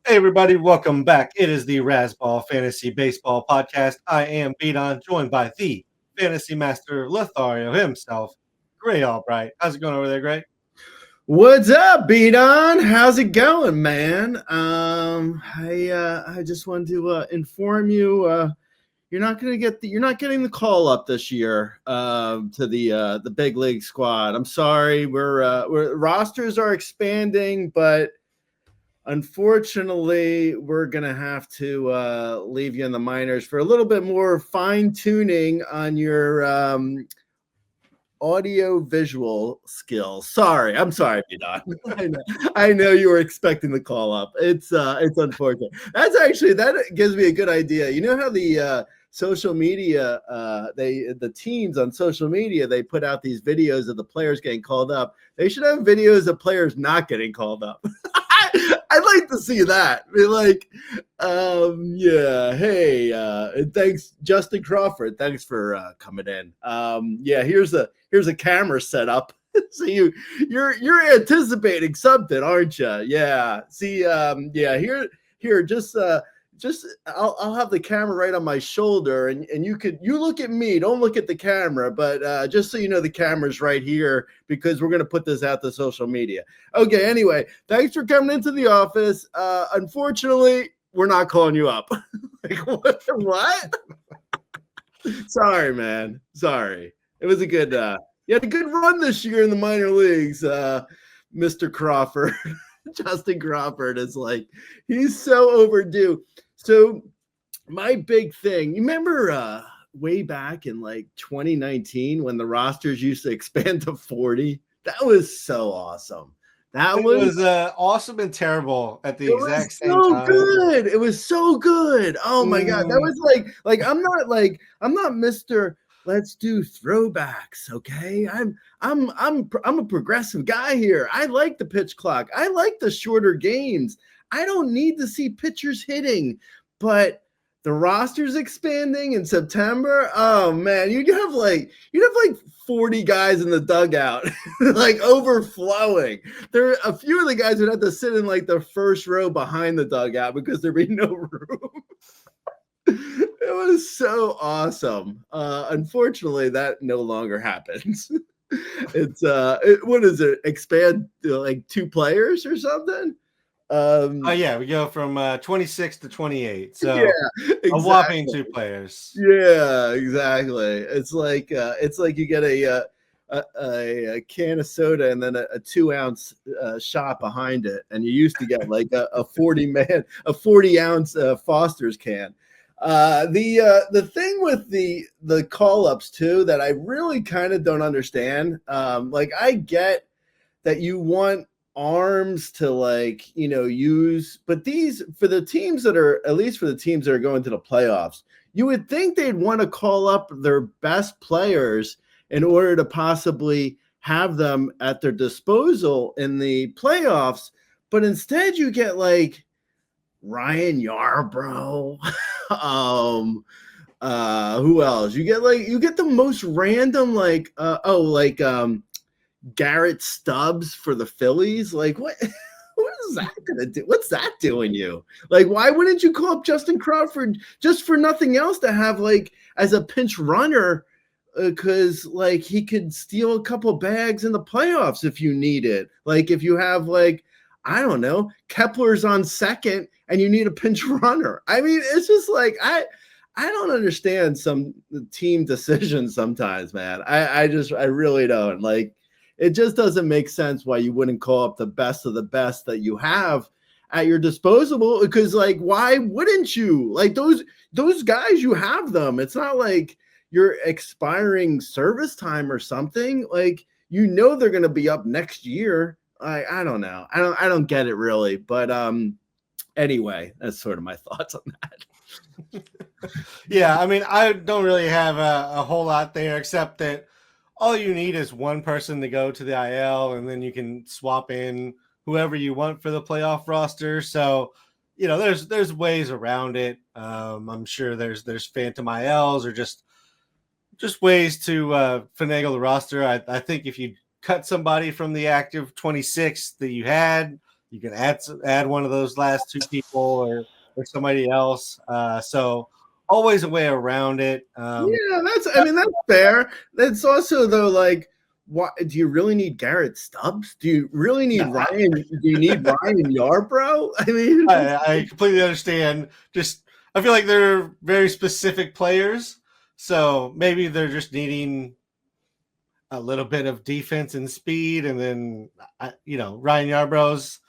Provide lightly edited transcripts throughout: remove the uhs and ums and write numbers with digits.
Hey, everybody, welcome back. It is the Razzball Fantasy Baseball Podcast. I am Pena, joined by the Fantasy Master Lothario himself, Gray Albright. How's it going over there, Gray? What's up, Beaton? How's it going, man? I just wanted to inform you you're not getting the call up this year to the big league squad. I'm sorry, we're rosters are expanding, but unfortunately, we're gonna have to leave you in the minors for a little bit more fine tuning on your audio visual skills. I'm sorry, Bidon. I know you were expecting the call up. It's unfortunate. That gives me a good idea. You know how the social media, the teams on social media, they put out these videos of the players getting called up. They should have videos of players not getting called up. I'd like to see that. Be like, thanks, Justin Crawford. Thanks for coming in. Here's a camera setup. So you're anticipating something, aren't you? Yeah. See, here, just I'll have the camera right on my shoulder, and you look at me, don't look at the camera, but just so you know, the camera's right here because we're gonna put this out to social media. Okay, anyway, thanks for coming into the office. Unfortunately, we're not calling you up. Like what? Sorry, man. Sorry. It was a good you had a good run this year in the minor leagues, Mr. Crawford. Justin Crawford is like, he's so overdue. So my big thing, you remember way back in like 2019 when the rosters used to expand to 40? That was so awesome. It was awesome and terrible at the exact same time. Good. It was so good. Oh my God. That was like I'm not Mr. Let's do throwbacks, okay? I'm a progressive guy here. I like the pitch clock. I like the shorter games. I don't need to see pitchers hitting, but the roster's expanding in September. Oh man, you'd have like 40 guys in the dugout, like overflowing. There are a few of the guys would have to sit in like the first row behind the dugout because there'd be no room. It was so awesome. Unfortunately, that no longer happens. It's what is it? Expand to like 2 players or something? We go from 26 to 28. So exactly. A whopping 2 players. Yeah, exactly. It's like you get a can of soda and then a 2-ounce shot behind it, and you used to get like a 40-ounce Foster's can. The thing with the call-ups too that I really kind of don't understand, like I get that you want arms to like, use, but these for the teams that are going to the playoffs, you would think they'd want to call up their best players in order to possibly have them at their disposal in the playoffs, but instead you get like Ryan Yarbrough. Who else? You get the most random Garrett Stubbs for the Phillies. Like what is that gonna do? What's that doing you? Like, why wouldn't you call up Justin Crawford just for nothing else to have like as a pinch runner? Because like he could steal a couple bags in the playoffs if you need it. Like if you have like, I don't know, Kepler's on second and you need a pinch runner. I mean, it's just like I don't understand some team decisions sometimes, man. I really don't. Like it just doesn't make sense why you wouldn't call up the best of the best that you have at your disposal, because like why wouldn't you? Like those guys, you have them. It's not like you're expiring service time or something. Like they're going to be up next year. I don't know. I don't get it really, but anyway, that's sort of my thoughts on that. Yeah, I mean, I don't really have a whole lot there, except that all you need is one person to go to the IL, and then you can swap in whoever you want for the playoff roster. So, there's ways around it. I'm sure there's phantom ILs or just ways to finagle the roster. I think if you cut somebody from the active 26 that you had, you can add one of those last two people or somebody else. So always a way around it. Yeah, that's fair. That's also though, like, what do you really need Garrett Stubbs? Do you really need Ryan? Do you need Ryan Yarbrough? I mean, I completely understand. Just I feel like they're very specific players, so maybe they're just needing a little bit of defense and speed, and then Ryan Yarbrough's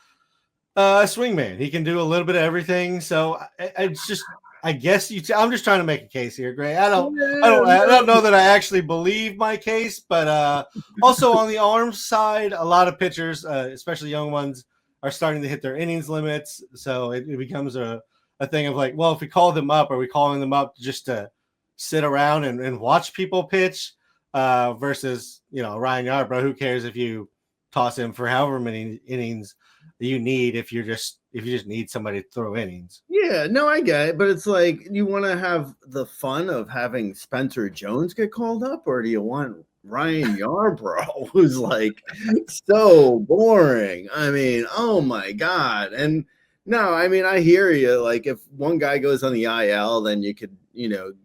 a swingman. He can do a little bit of everything. So it's just, I guess I'm just trying to make a case here, Gray. I don't know that I actually believe my case, but also on the arms side, a lot of pitchers, especially young ones, are starting to hit their innings limits. So it becomes a thing of like, well, if we call them up, are we calling them up just to sit around and watch people pitch versus, Ryan Yarbrough? Who cares if you toss him for however many innings you need if you just need somebody to throw innings. Yeah, no, I get it, but it's like, you want to have the fun of having Spencer Jones get called up, or do you want Ryan Yarbrough, who's like so boring? I mean, oh my god. And no, I mean, I hear you. Like, if one guy goes on the IL, then you could,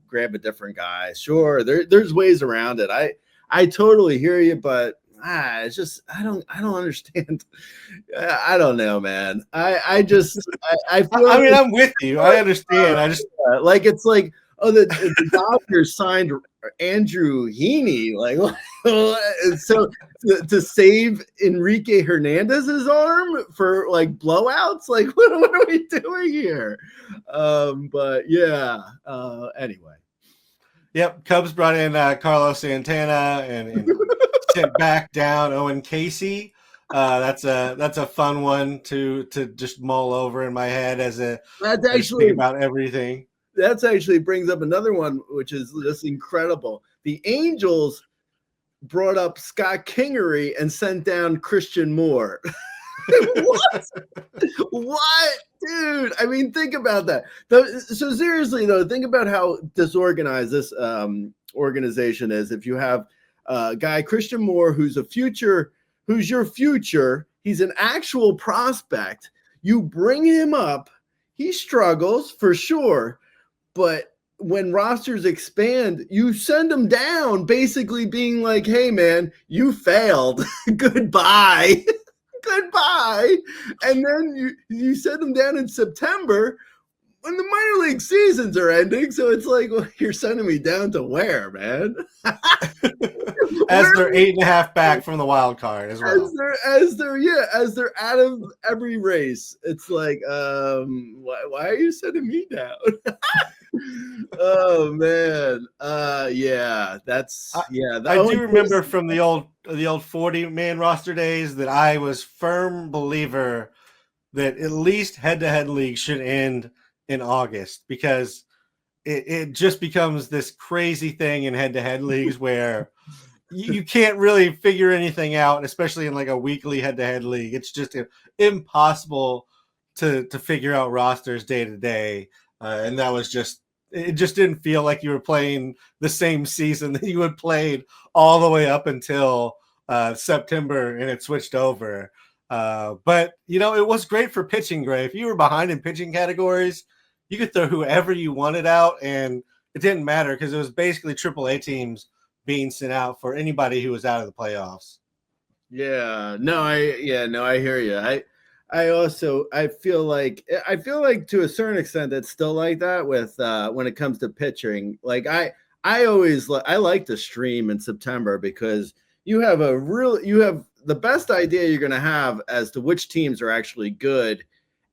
grab a different guy. Sure, there's ways around it. I totally hear you, but it's just I don't understand. I don't know, man. I feel like, I'm with you. I understand. I just like, it's like, oh, the Dodgers signed Andrew Heaney, like, so to save Enrique Hernandez's arm for like blowouts. Like, what are we doing here? But yeah. Anyway. Yep. Cubs brought in Carlos Santana and sent back down Owen Casey. That's a fun one to just mull over in my head as that's actually about everything. That's actually brings up another one, which is just incredible. The Angels brought up Scott Kingery and sent down Christian Moore. What? Dude, I mean, think about that. So seriously, though, think about how disorganized this organization is. If you have guy Christian Moore, who's your future, he's an actual prospect. You bring him up, he struggles for sure, but when rosters expand, you send him down, basically being like, "Hey, man, you failed. Goodbye." Goodbye. And then you send him down in September when the minor league seasons are ending. So it's like, well, you're sending me down to where, man? As they're 8.5 back from the wild card as well. As they're out of every race. It's like, why are you sending me down? Oh man. Yeah, that's yeah. I do remember from the old 40-man roster days that I was firm believer that at least head-to-head leagues should end in August, because it just becomes this crazy thing in head-to-head leagues where you can't really figure anything out, especially in like a weekly head-to-head league. It's just impossible to figure out rosters day to day. And that was it just didn't feel like you were playing the same season that you had played all the way up until September, and it switched over. But, it was great for pitching, Gray. If you were behind in pitching categories, you could throw whoever you wanted out, and it didn't matter because it was basically AAA teams being sent out for anybody who was out of the playoffs. Yeah, I hear you. I feel like to a certain extent it's still like that with when it comes to pitching. Like I like to stream in September because you have the best idea you're going to have as to which teams are actually good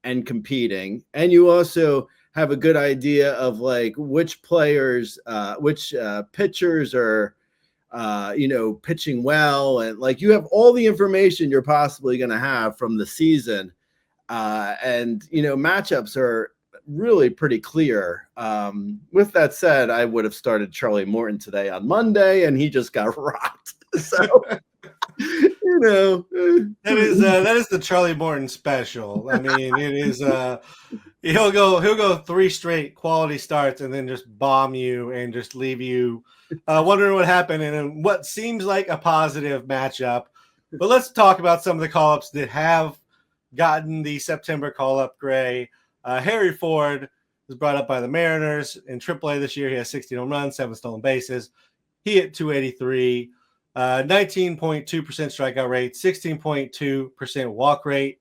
and competing, and you also have a good idea of like which players, which pitchers are pitching well, and like you have all the information you're possibly going to have from the season, and matchups are really pretty clear. With that said, I would have started Charlie Morton today on Monday, and he just got rocked. So that is the Charlie Morton special. I mean, it is he'll go 3 straight quality starts and then just bomb you and just leave you wondering what happened in what seems like a positive matchup. But let's talk about some of the call-ups that have gotten the September call-up gray. Harry Ford was brought up by the Mariners in AAA this year. He has 16 home runs, 7 stolen bases. He hit 283, 19.2% strikeout rate, 16.2% walk rate,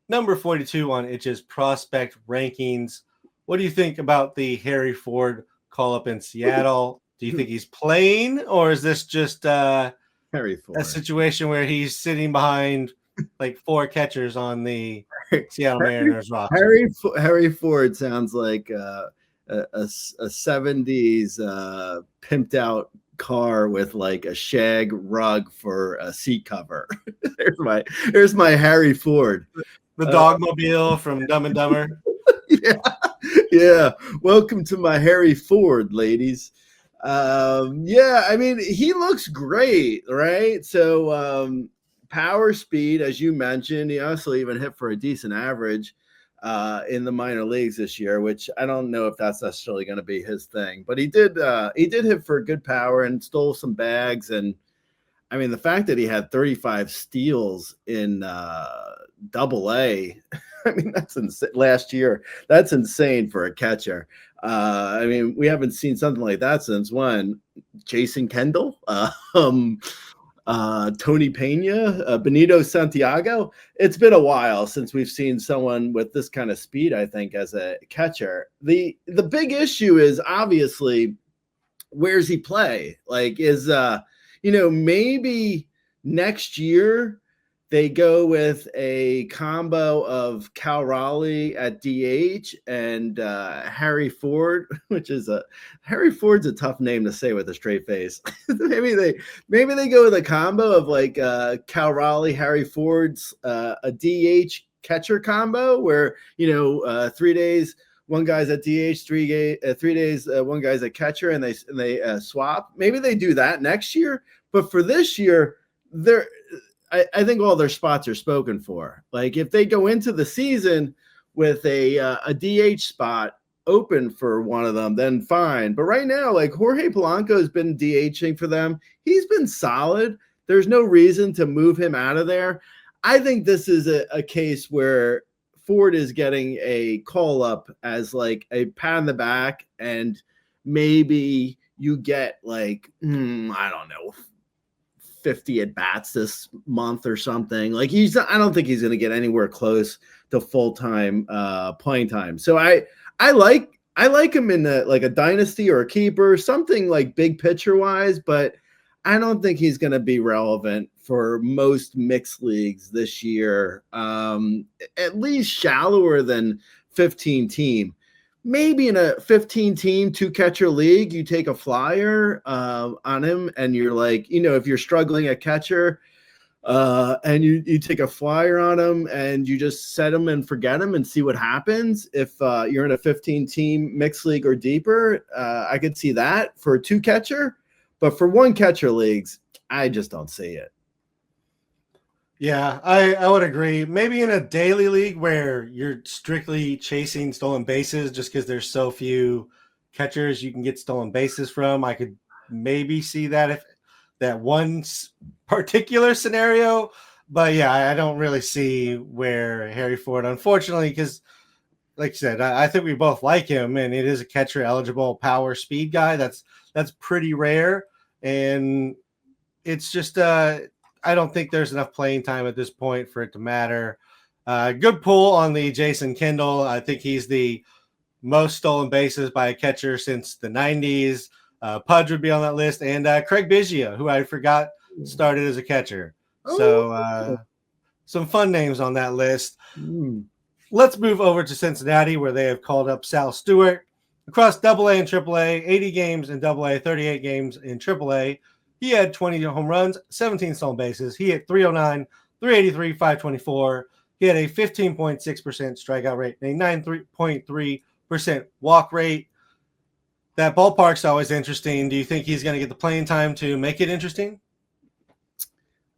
number 42 on Itch's prospect rankings. What do you think about the Harry Ford call-up in Seattle? Do you think he's playing, or is this just Harry Ford, a situation where he's sitting behind like 4 catchers on the Seattle Mariners roster? Harry Ford sounds like a 70s pimped out car with like a shag rug for a seat cover. Here's my Harry Ford. The dogmobile from Dumb and Dumber. Yeah. Welcome to my Harry Ford, ladies. I mean, he looks great, right? So power, speed, as you mentioned, he also even hit for a decent average in the minor leagues this year, which I don't know if that's necessarily going to be his thing, but he did hit for good power and stole some bags. And I mean, the fact that he had 35 steals in Double-A, I mean, that's insane. Last year, that's insane for a catcher. I mean, we haven't seen something like that since when? Jason Kendall, Tony Pena, Benito Santiago. It's been a while since we've seen someone with this kind of speed, I think, as a catcher. The big issue is obviously, where's he play? Like, is maybe next year they go with a combo of Cal Raleigh at DH and Harry Ford, Harry Ford's a tough name to say with a straight face. maybe they go with a combo of like Cal Raleigh, Harry Ford's a DH catcher combo where 3 days one guy's at DH, 3 days one guy's at catcher, and they swap. Maybe they do that next year, but for this year, I think all their spots are spoken for. Like if they go into the season with a DH spot open for one of them, then fine. But right now, like Jorge Polanco has been DHing for them. He's been solid. There's no reason to move him out of there. I think this is a case where Ford is getting a call up as like a pat on the back, and maybe you get like, I don't know, 50 at bats this month or something. Like I don't think he's going to get anywhere close to full-time playing time. So I like him in like a dynasty or a keeper, something like big picture wise, but I don't think he's going to be relevant for most mixed leagues this year. At least shallower than 15 team. Maybe in a 15-team 2-catcher league, you take a flyer on him, and you're like, if you're struggling at catcher, and you take a flyer on him, and you just set him and forget him and see what happens. If you're in a 15-team mixed league or deeper, I could see that for a 2-catcher, but for 1-catcher leagues, I just don't see it. Yeah, I would agree. Maybe in a daily league where you're strictly chasing stolen bases just because there's so few catchers you can get stolen bases from, I could maybe see that if that one particular scenario. But yeah, I don't really see where Harry Ford, unfortunately, because like you said, I think we both like him, and it is a catcher eligible power speed guy. That's pretty rare, and it's just I don't think there's enough playing time at this point for it to matter. Good pull on the Jason Kendall. I think he's the most stolen bases by a catcher since the 90s. Pudge would be on that list, and Craig Biggio, who I forgot started as a catcher. So some fun names on that list. Let's move over to Cincinnati, where they have called up Sal Stewart. Across Double-A and Triple-A, 80 games in Double-A, 38 games in Triple-A. He had 20 home runs, 17 stolen bases. He hit 309, 383, 524. He had a 15.6% strikeout rate and a 9.3% walk rate. That ballpark's always interesting. Do you think he's going to get the playing time to make it interesting?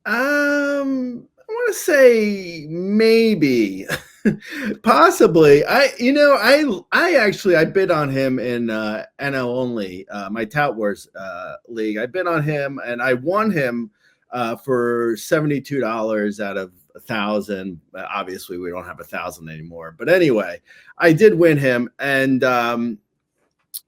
I want to say maybe. Possibly. I bid on him in NL only, my Tout Wars league. I bid on him and I won him for $72 out of 1,000. Obviously, we don't have 1,000 anymore. But anyway, I did win him, and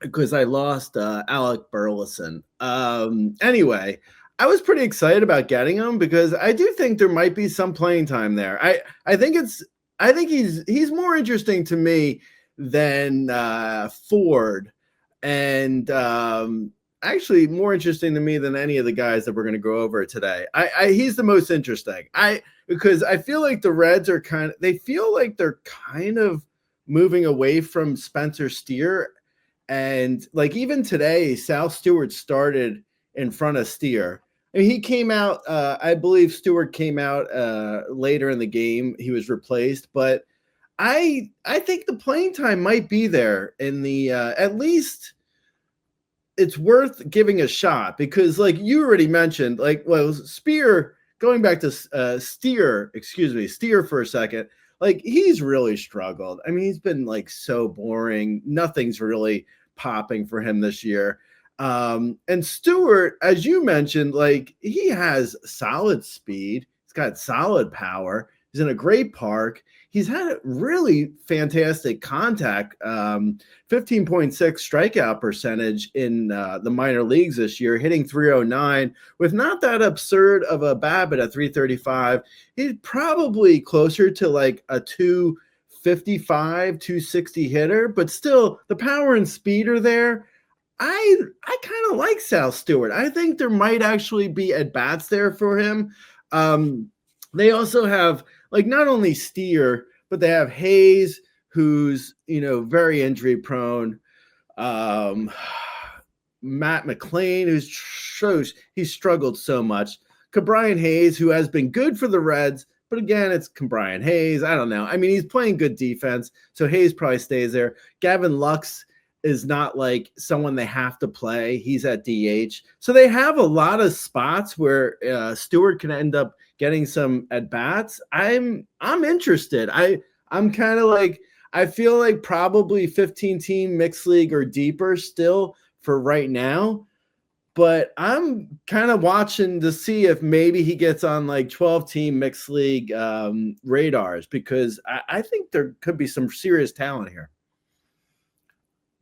because I lost Alec Burleson. Anyway, I was pretty excited about getting him because I do think there might be some playing time there. I think he's more interesting to me than Ford, and actually more interesting to me than any of the guys that we're going to go over today. He's the most interesting. Because I feel like the Reds are they're kind of moving away from Spencer Steer, and like even today, Sal Stewart started in front of Steer. And he came out, I believe Stewart came out later in the game. He was replaced, but I think the playing time might be there in the at least it's worth giving a shot because like you already mentioned, Steer for a second, like he's really struggled. I mean, he's been like so boring. Nothing's really popping for him this year. And Stewart, as you mentioned, like he has solid speed. He's got solid power. He's in a great park. He's had a really fantastic contact, 15.6 strikeout percentage in the minor leagues this year, hitting 309 with not that absurd of a BABIP at 335. He's probably closer to like a 255, 260 hitter, but still the power and speed are there. I kind of like Sal Stewart. I think there might actually be at-bats there for him. They also have like not only Steer, but they have Hayes, who's very injury prone. Matt McLean, he's struggled so much. Cabrian Hayes, who has been good for the Reds, but again, it's Cabrian Hayes. I don't know. I mean, he's playing good defense, so Hayes probably stays there. Gavin Lux is not like someone they have to play. He's at DH. So they have a lot of spots where Stewart can end up getting some at-bats. I'm interested. I'm kind of like, I feel like probably 15-team mixed league or deeper still for right now. But I'm kind of watching to see if maybe he gets on like 12-team mixed league radars because I think there could be some serious talent here.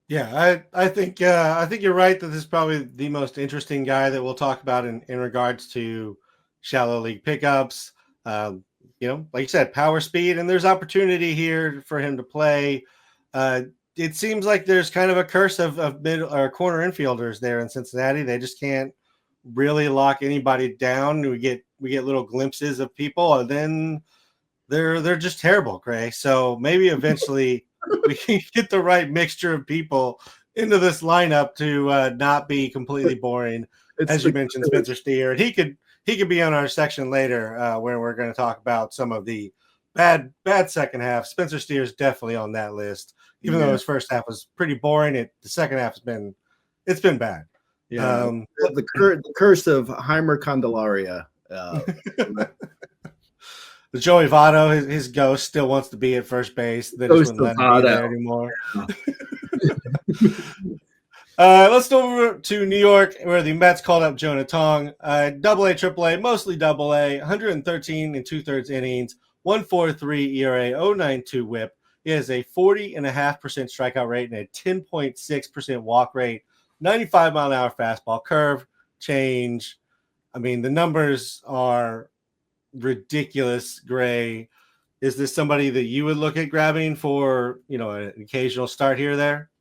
Yeah, I think you're right that this is probably the most interesting guy that we'll talk about in regards to shallow league pickups. Like you said, power, speed, and there's opportunity here for him to play. It seems like there's kind of a curse of mid or corner infielders there in Cincinnati. They just can't really lock anybody down. We get little glimpses of people, and then they're just terrible, Gray. So maybe eventually we can get the right mixture of people into this lineup to not be completely boring. As you mentioned, Spencer Steer, and he could be on our section later where we're going to talk about some of the bad second half. Spencer Steer is definitely on that list, even though his first half was pretty boring. The second half has been bad. Yeah, the curse of Heimer Candelaria. Joey Votto, his ghost still wants to be at first base. They just wouldn't let him be there anymore. Let's go over to New York, where the Mets called up Jonah Tong. AA, AAA, mostly AA, 113 and 2/3 innings, 1.43 ERA, 0.92 WHIP. He has a 40.5% strikeout rate and a 10.6% walk rate, 95-mile-an-hour fastball, curve, change. I mean, the numbers are ridiculous, Gray. Is this somebody that you would look at grabbing for, an occasional start here or there?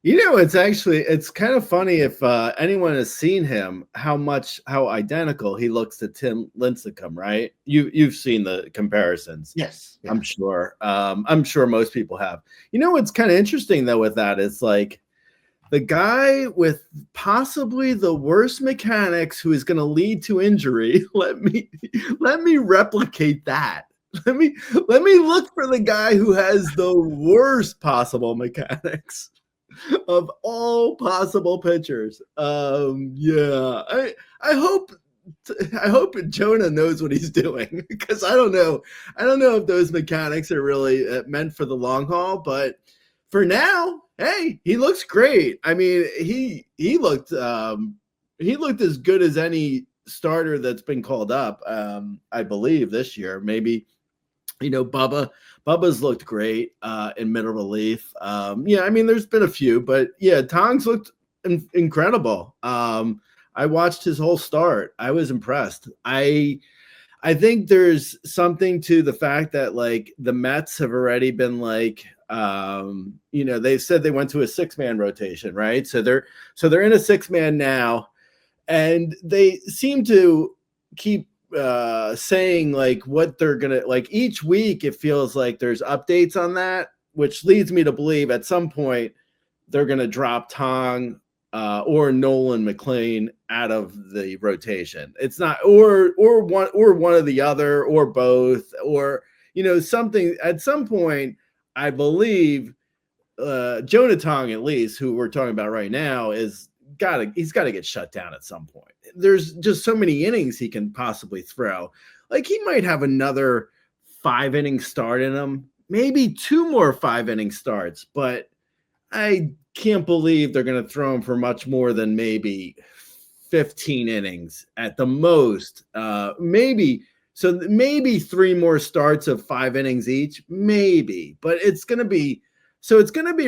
It's kind of funny if anyone has seen him, how identical he looks to Tim Lincecum, right? You've seen the comparisons. Yes. I'm sure. I'm sure most people have. What's kind of interesting though with that is like the guy with possibly the worst mechanics who is going to lead to injury. Let me replicate that. Let me look for the guy who has the worst possible mechanics of all possible pitchers. I hope Jonah knows what he's doing because I don't know if those mechanics are really meant for the long haul, but for now, hey, he looks great. I mean, he looked as good as any starter that's been called up, I believe, this year. Maybe, Bubba's looked great in middle relief. I mean, there's been a few, but yeah, Tong's looked incredible. I watched his whole start. I was impressed. I think there's something to the fact that like the Mets have already been like, they said they went to a 6-man rotation, right? So they're in a 6-man now, and they seem to keep saying like what they're gonna like each week. It feels like there's updates on that, which leads me to believe at some point they're gonna drop Tong or Nolan McLean out of the rotation. It's not or one of the other or both or something at some point. I believe Jonah Tong, at least, who we're talking about right now, he's got to get shut down at some point. There's just so many innings he can possibly throw. Like he might have another 5-inning start in him, maybe 2 more 5-inning starts, but I can't believe they're going to throw him for much more than maybe 15 innings at the most. Maybe 3 more starts of 5 innings each, maybe, but it's going to be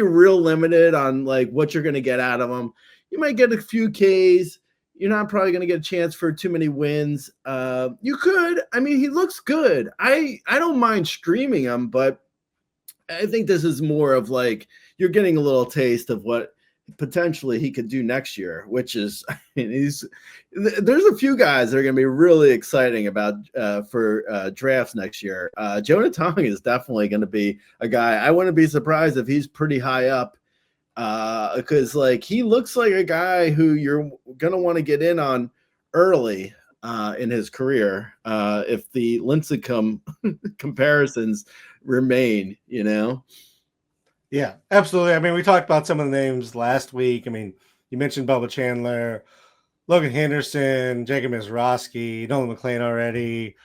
real limited on like what you're going to get out of them. You might get a few Ks. You're not probably going to get a chance for too many wins. You could. I mean, he looks good. I don't mind streaming him, but I think this is more of like you're getting a little taste of what potentially he could do next year, which is, I mean, there's a few guys that are going to be really exciting about for drafts next year. Jonah Tong is definitely going to be a guy. I wouldn't be surprised if he's pretty high up because like he looks like a guy who you're going to want to get in on early in his career if the Lincecum comparisons remain, Yeah, absolutely. I mean, we talked about some of the names last week. I mean, you mentioned Bubba Chandler, Logan Henderson, Jacob Mizrachi, Nolan McLean already,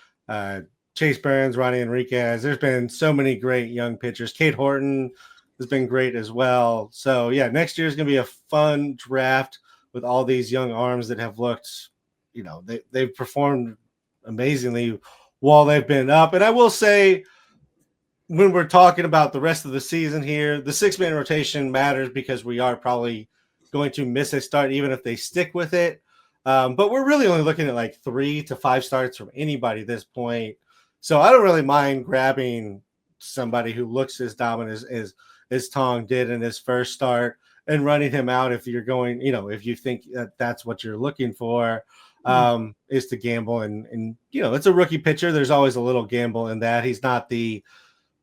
Chase Burns, Ronnie Enriquez. There's been so many great young pitchers. Kate Horton has been great as well. So, yeah, next year is going to be a fun draft with all these young arms that have looked, they've performed amazingly while they've been up. And I will say, when we're talking about the rest of the season here, the 6-man rotation matters because we are probably going to miss a start even if they stick with it. But we're really only looking at like 3 to 5 starts from anybody at this point. So I don't really mind grabbing somebody who looks as dominant as Tong did in his first start and running him out if you're going, if you think that that's what you're looking for, is to gamble. And it's a rookie pitcher. There's always a little gamble in that. He's not the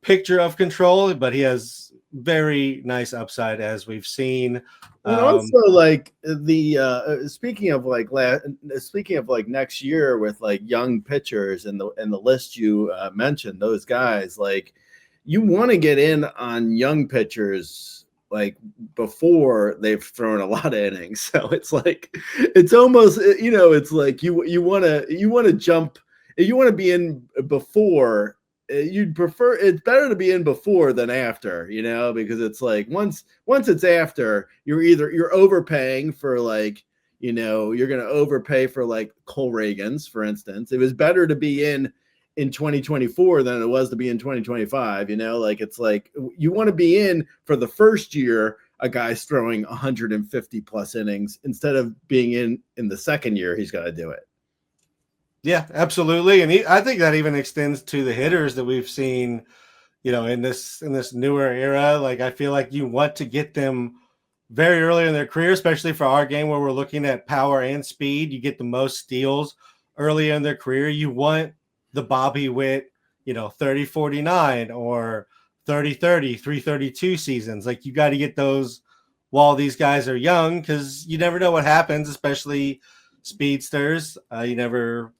picture of control, but he has very nice upside as we've seen. And also like speaking of like next year with like young pitchers and the list you mentioned, those guys, like you want to get in on young pitchers like before they've thrown a lot of innings. So it's like it's almost it's like you want to jump, you want to be in before. You'd prefer, it's better to be in before than after, because it's like once it's after, you're overpaying for like, you're going to overpay for like Cole Reagans, for instance. It was better to be in 2024 than it was to be in 2025, like it's like you want to be in for the first year a guy's throwing 150 plus innings instead of being in the second year he's got to do it. Yeah, absolutely. And I think that even extends to the hitters that we've seen, in this newer era. Like, I feel like you want to get them very early in their career, especially for our game where we're looking at power and speed. You get the most steals early in their career. You want the Bobby Witt, 30-49 or 30-30, 332 seasons. Like, you got to get those while these guys are young because you never know what happens, especially speedsters. You never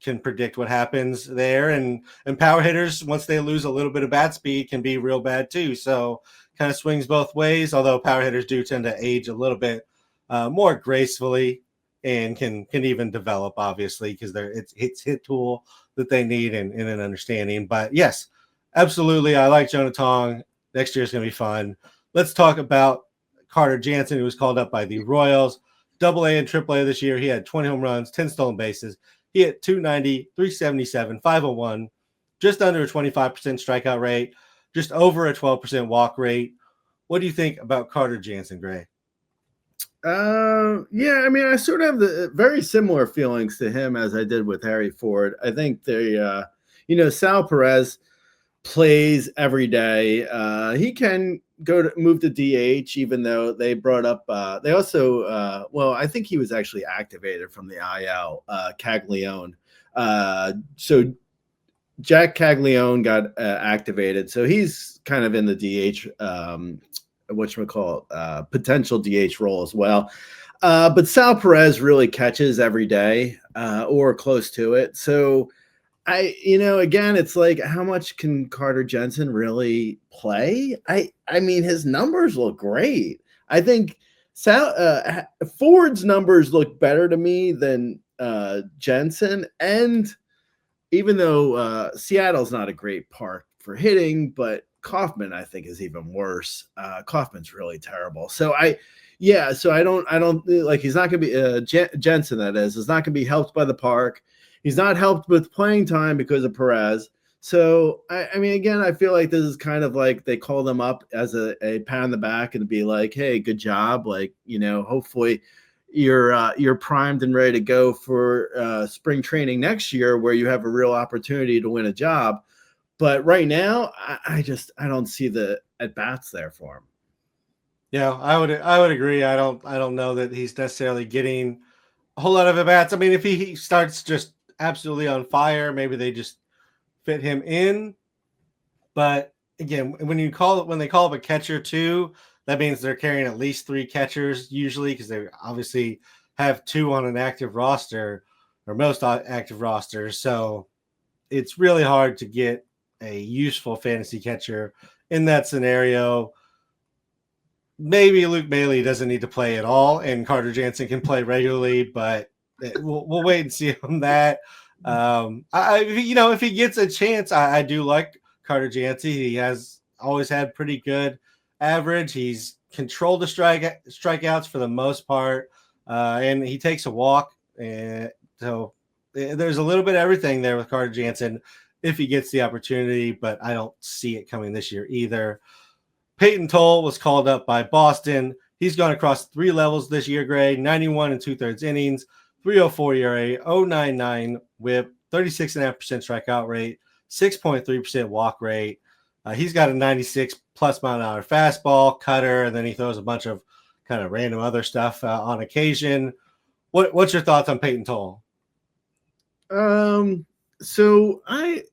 can predict what happens there, and power hitters, once they lose a little bit of bat speed, can be real bad too. So kind of swings both ways, although power hitters do tend to age a little bit more gracefully and can even develop, obviously, because it's hit tool that they need and an understanding. But yes, absolutely, I like Jonah Tong. Next year is going to be fun. Let's talk about Carter Jansen, who was called up by the Royals. Double A and Triple A this year. He had 20 home runs, 10 stolen bases. He hit 290, 377, 501, just under a 25% strikeout rate, just over a 12% walk rate. What do you think about Carter Jansen, Gray? Yeah, I mean, I sort of have the very similar feelings to him as I did with Harry Ford. I think they, Sal Perez plays every day. He can move to DH, even though they brought up. They also, I think he was actually activated from the IL. Caglione. So Jack Caglione got activated, so he's kind of in the DH. Potential DH role as well. But Sal Perez really catches every day or close to it. So again, it's like, how much can Carter Jensen really play? I mean, his numbers look great. I think Ford's numbers look better to me than Jensen. And even though Seattle's not a great park for hitting, but Kaufman, I think, is even worse. Kaufman's really terrible. So I don't like, he's not going to be Jensen. That is not going to be helped by the park. He's not helped with playing time because of Perez. So I mean, again, I feel like this is kind of like they call them up as a pat on the back and be like, hey, good job. Like, hopefully you're primed and ready to go for spring training next year, where you have a real opportunity to win a job. But right now, I don't see the at bats there for him. Yeah, I would agree. I don't know that he's necessarily getting a whole lot of at bats. I mean, if he starts just absolutely on fire, maybe they just fit him in. But again, when they call up a catcher too, that means they're carrying at least 3 catchers usually, because they obviously have 2 on an active roster, or most active rosters. So it's really hard to get a useful fantasy catcher in that scenario. Maybe Luke Bailey doesn't need to play at all, and Carter Jansen can play regularly, but we'll wait and see on that. If he gets a chance, I do like Carter Jansen. He has always had pretty good average. He's controlled the strikeouts for the most part, and he takes a walk. So there's a little bit of everything there with Carter Jansen if he gets the opportunity, but I don't see it coming this year either. Payton Tolle was called up by Boston. He's gone across 3 levels this year, Gray. 91 2/3 innings, 3.04 ERA, 0.99 WHIP, 36.5% strikeout rate, 6.3% walk rate. He's got a 96+ mile-an-hour fastball, cutter, and then he throws a bunch of kind of random other stuff on occasion. What's your thoughts on Payton Tolle? So I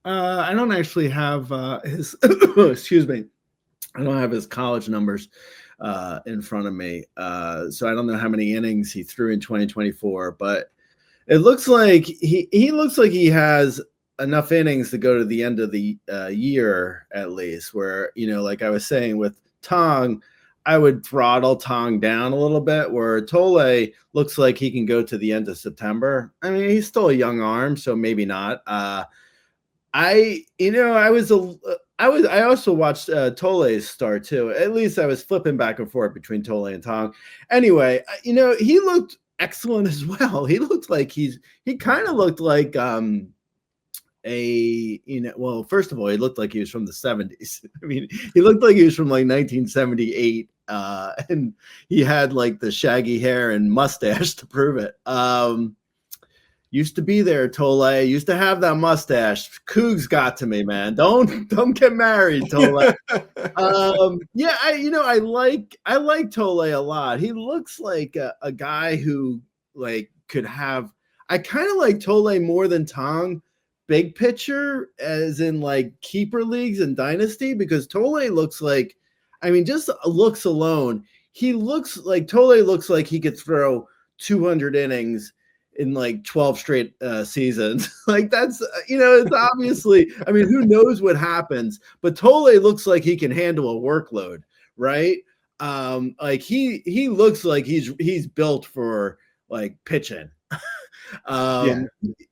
don't actually have his excuse me. I don't have his college numbers in front of me. So I don't know how many innings he threw in 2024, but it looks like he looks like he has enough innings to go to the end of the year at least, where, like I was saying with Tong, I would throttle Tong down a little bit, where Tolle looks like he can go to the end of September. I mean, he's still a young arm, so maybe not. I also watched Tolle's start too. At least I was flipping back and forth between Tolle and Tong. Anyway, he looked excellent as well. He looked like he kind of looked like first of all, he looked like he was from the 70s. I mean, he looked like he was from like 1978, and he had like the shaggy hair and mustache to prove it. Used to be there, Tolle. Used to have that mustache. Cougs got to me, man. Don't get married, Tolle. I like Tolle a lot. He looks like a guy who like could have. I kind of like Tolle more than Tong, big picture, as in like keeper leagues and dynasty, because Tolle looks like, I mean, just looks alone, Tolle looks like he could throw 200 innings in like 12 straight seasons. Like that's, it's obviously, I mean, who knows what happens, but Tolle looks like he can handle a workload, right? Like he looks like he's built for like pitching.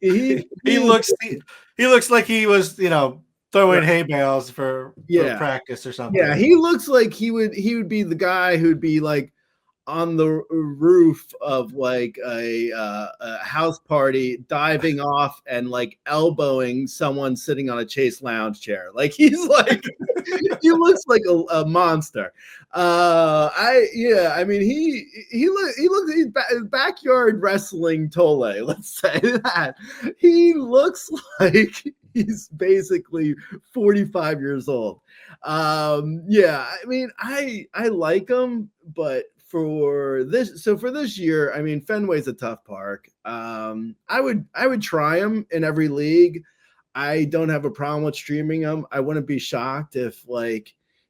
He looks like he was, throwing hay bales for practice or something. Yeah, he looks like he would be the guy who'd be like on the roof of like a house party, diving off and like elbowing someone sitting on a Chase lounge chair. Like he's like, he looks like a monster. I mean, he looks he's backyard wrestling Tolle. Let's say that he looks like he's basically 45 years old. I mean, I like him, but for this year, I mean, Fenway's a tough park. I would try him in every league. I don't have a problem with streaming him. I wouldn't be shocked if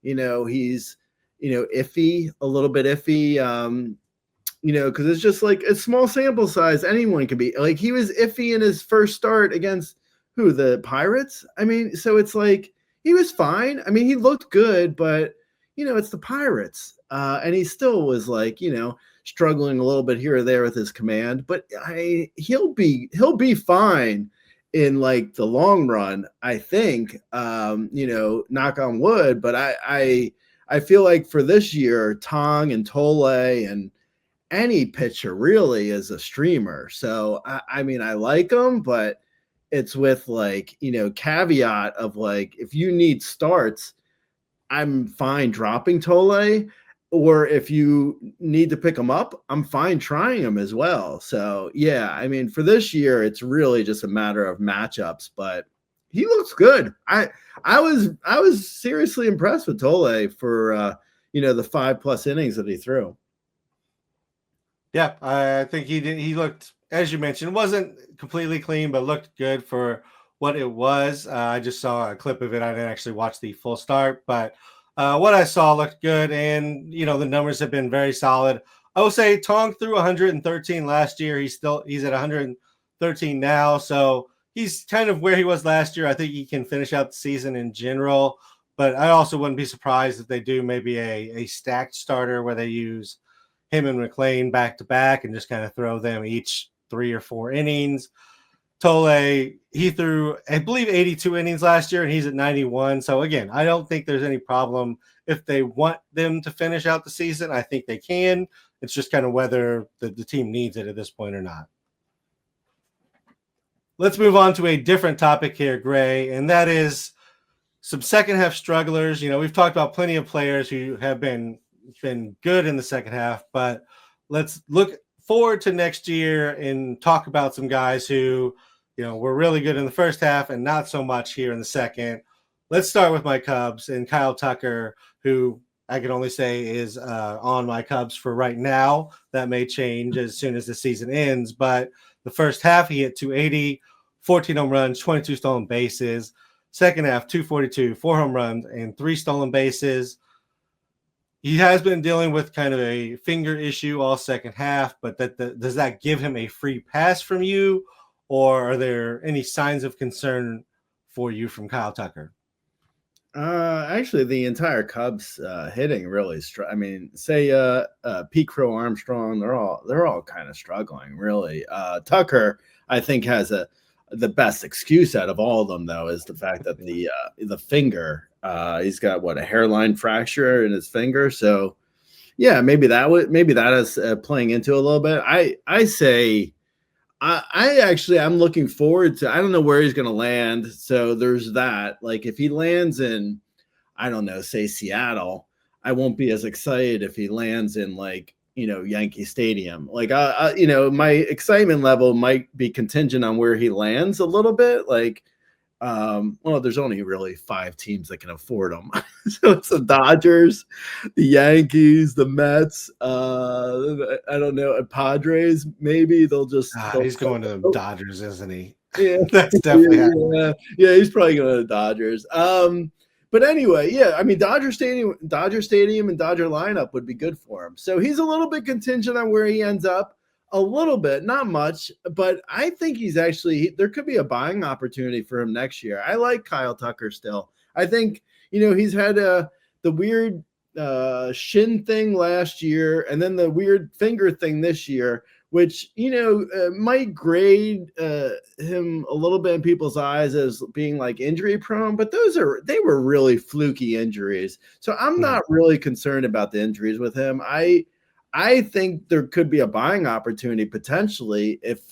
he's iffy, a little bit iffy. Because it's just like a small sample size. Anyone can be like, he was iffy in his first start against the Pirates. I mean, so it's like he was fine. I mean, he looked good, but it's the Pirates. And he still was like, struggling a little bit here or there with his command, but he'll be fine in like the long run, I think, knock on wood. But I feel like for this year, Tong and Tolle and any pitcher really is a streamer. So, I mean, I like him, but it's with like, caveat of like, if you need starts, I'm fine dropping Tolle, or if you need to pick him up, I'm fine trying him as well. So yeah, I mean, for this year, it's really just a matter of matchups, but he looks good. I was seriously impressed with Tolle for, the 5+ innings that he threw. Yeah, I think he looked, as you mentioned, wasn't completely clean, but looked good for what it was. I just saw a clip of it. I didn't actually watch the full start, but what I saw looked good, and the numbers have been very solid. I will say Tong threw 113 last year. He's at 113 now, so he's kind of where he was last year. I think he can finish out the season in general, but I also wouldn't be surprised if they do maybe a stacked starter where they use him and McLean back to back and just kind of throw them each 3 or 4 innings. Tolle, he threw, I believe, 82 innings last year, and he's at 91. So, again, I don't think there's any problem if they want them to finish out the season. I think they can. It's just kind of whether the team needs it at this point or not. Let's move on to a different topic here, Gray, and that is some second-half strugglers. We've talked about plenty of players who have been good in the second half, but let's look forward to next year and talk about some guys who – were really good in the first half and not so much here in the second. Let's start with my Cubs and Kyle Tucker, who I can only say is on my Cubs for right now. That may change as soon as the season ends. But the first half, he hit 280, 14 home runs, 22 stolen bases. Second half, 242, 4 home runs, and 3 stolen bases. He has been dealing with kind of a finger issue all second half, but does that give him a free pass from you? Or are there any signs of concern for you from Kyle Tucker? Actually, the entire Cubs hitting really. I mean, say Pete Crow, Armstrong, they're all kind of struggling, really. Tucker, I think, has the best excuse out of all of them, though, is the fact that the finger. He's got a hairline fracture in his finger. So, yeah, maybe that is playing into a little bit. I say. I'm looking forward to, I don't know where he's going to land. So there's that. Like if he lands in, I don't know, say Seattle, I won't be as excited if he lands in like, Yankee Stadium. Like, my excitement level might be contingent on where he lands a little bit. Like, there's only really 5 teams that can afford him. So it's the Dodgers, the Yankees, the Mets. I don't know, Padres. Maybe they'll he's going to the Dodgers, isn't he? Yeah, that's definitely happening. Yeah, he's probably going to the Dodgers. But anyway, yeah, I mean, Dodger Stadium and Dodger lineup would be good for him. So he's a little bit contingent on where he ends up. A little bit, not much, but I think he's actually, there could be a buying opportunity for him next year. I like Kyle Tucker still. I think, he's had the weird shin thing last year and then the weird finger thing this year, which, might grade him a little bit in people's eyes as being like injury prone, but they were really fluky injuries. So I'm not really concerned about the injuries with him. I think there could be a buying opportunity potentially if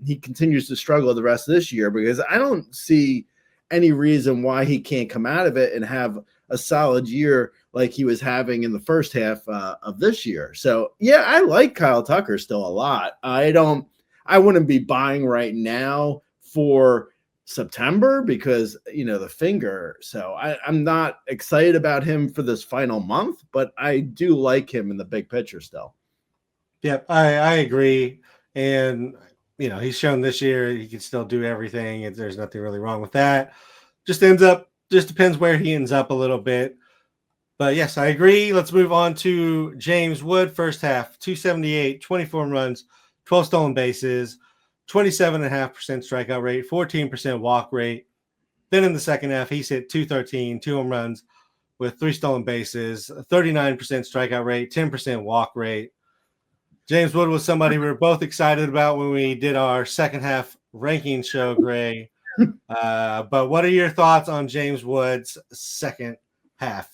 he continues to struggle the rest of this year, because I don't see any reason why he can't come out of it and have a solid year like he was having in the first half of this year. So yeah, I like Kyle Tucker still a lot. I wouldn't be buying right now for September because, the finger. So I'm not excited about him for this final month, but I do like him in the big picture still. Yep, I agree. And, he's shown this year he can still do everything. And there's nothing really wrong with that. Just depends where he ends up a little bit. But yes, I agree. Let's move on to James Wood. First half, 278, 24 runs, 12 stolen bases, 27.5% strikeout rate, 14% walk rate. Then in the second half, he's hit 213, 2 home runs with 3 stolen bases, 39% strikeout rate, 10% walk rate. James Wood was somebody we were both excited about when we did our second half ranking show, Gray. But what are your thoughts on James Wood's second half?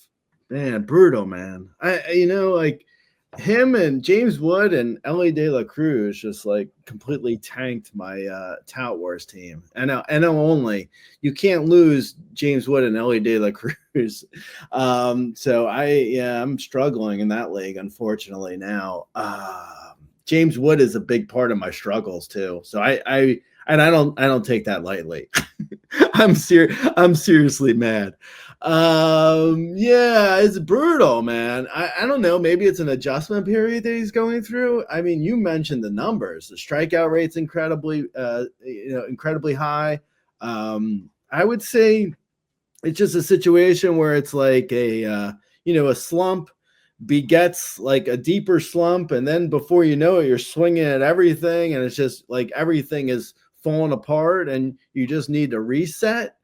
Man, brutal, man. Like him and James Wood and Elly De La Cruz just like completely tanked my Tout Wars team. NL only. You can't lose James Wood and Elly De La Cruz. So I'm struggling in that league, unfortunately now. James Wood is a big part of my struggles too. So I don't take that lightly. I'm seriously mad. It's brutal, man. I don't know. Maybe it's an adjustment period that he's going through. I mean, you mentioned the numbers. The strikeout rate's incredibly high. I would say it's just a situation where it's like a slump begets like a deeper slump, and then before you know it, you're swinging at everything, and it's just like everything is falling apart, and you just need to reset.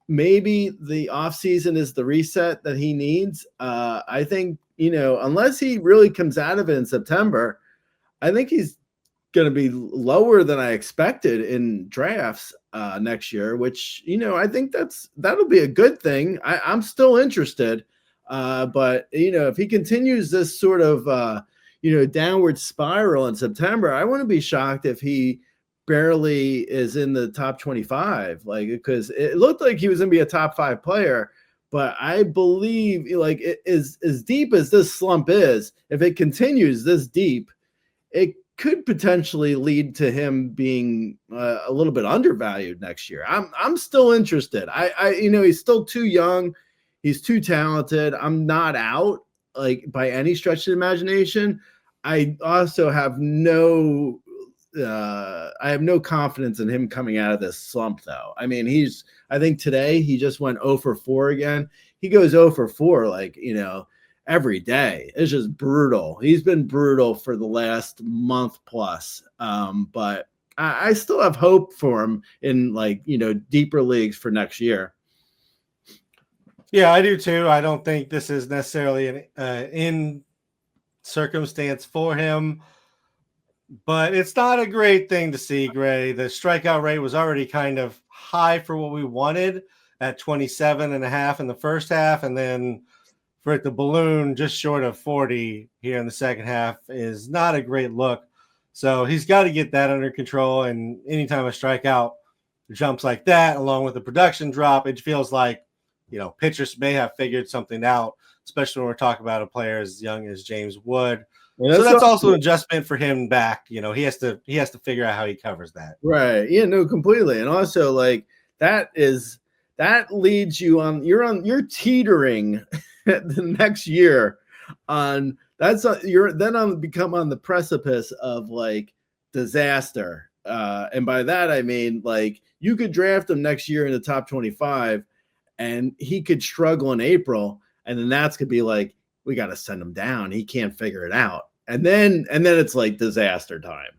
Maybe the offseason is the reset that he needs. I think, unless he really comes out of it in September, I think he's going to be lower than I expected in drafts next year, which, I think that'll be a good thing. I'm still interested. But, if he continues this sort of, downward spiral in September, I wouldn't be shocked if he barely is in the top 25, because it looked like he was going to be a top 5 player. But I believe like it is as deep as this slump is. If it continues this deep, it could potentially lead to him being a little bit undervalued next year. I'm still interested. He's still too young. He's too talented. I'm not out like by any stretch of the imagination. I also have no confidence in him coming out of this slump, though. I mean, I think today he just went 0 for 4 again. He goes 0 for 4, every day. It's just brutal. He's been brutal for the last month plus. But I still have hope for him in deeper leagues for next year. Yeah, I do too. I don't think this is necessarily an in circumstance for him. But it's not a great thing to see, Gray. The strikeout rate was already kind of high for what we wanted at 27.5 in the first half. And then for it to balloon just short of 40 here in the second half is not a great look. So he's got to get that under control. And anytime a strikeout jumps like that, along with the production drop, it feels like, pitchers may have figured something out, especially when we're talking about a player as young as James Wood. So that's also an adjustment for him back. He has to figure out how he covers that. Right. Yeah, no, completely. And also that leads you on, you're teetering the next year on you're then become on the precipice of disaster. And by that, I mean, you could draft him next year in the top 25 and he could struggle in April. And then that's could be we got to send him down. He can't figure it out. And then it's disaster time.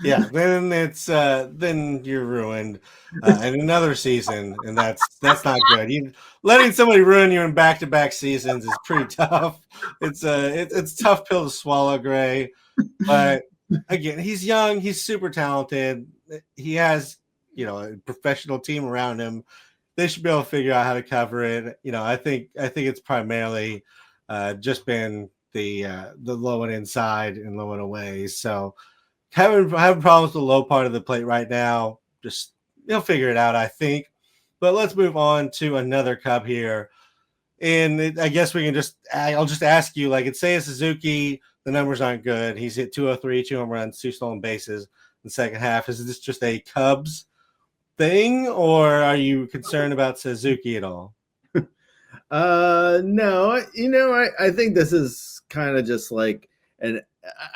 Yeah, then it's then you're ruined in another season, and that's not good. Letting somebody ruin you in back-to-back seasons is pretty tough. It's a tough pill to swallow, Gray. But again, he's young, he's super talented. He has a professional team around him. They should be able to figure out how to cover it. I think it's primarily just been the low and inside and low and away. So having problems with the low part of the plate right now. Just he'll figure it out, I think. But let's move on to another Cub here. And I guess I'll just ask you, like, it's Seiya Suzuki, the numbers aren't good. He's hit 203, 2 home runs, 2 stolen bases in the second half. Is this just a Cubs thing, or are you concerned about Suzuki at all? No, I think this is kind of just like, and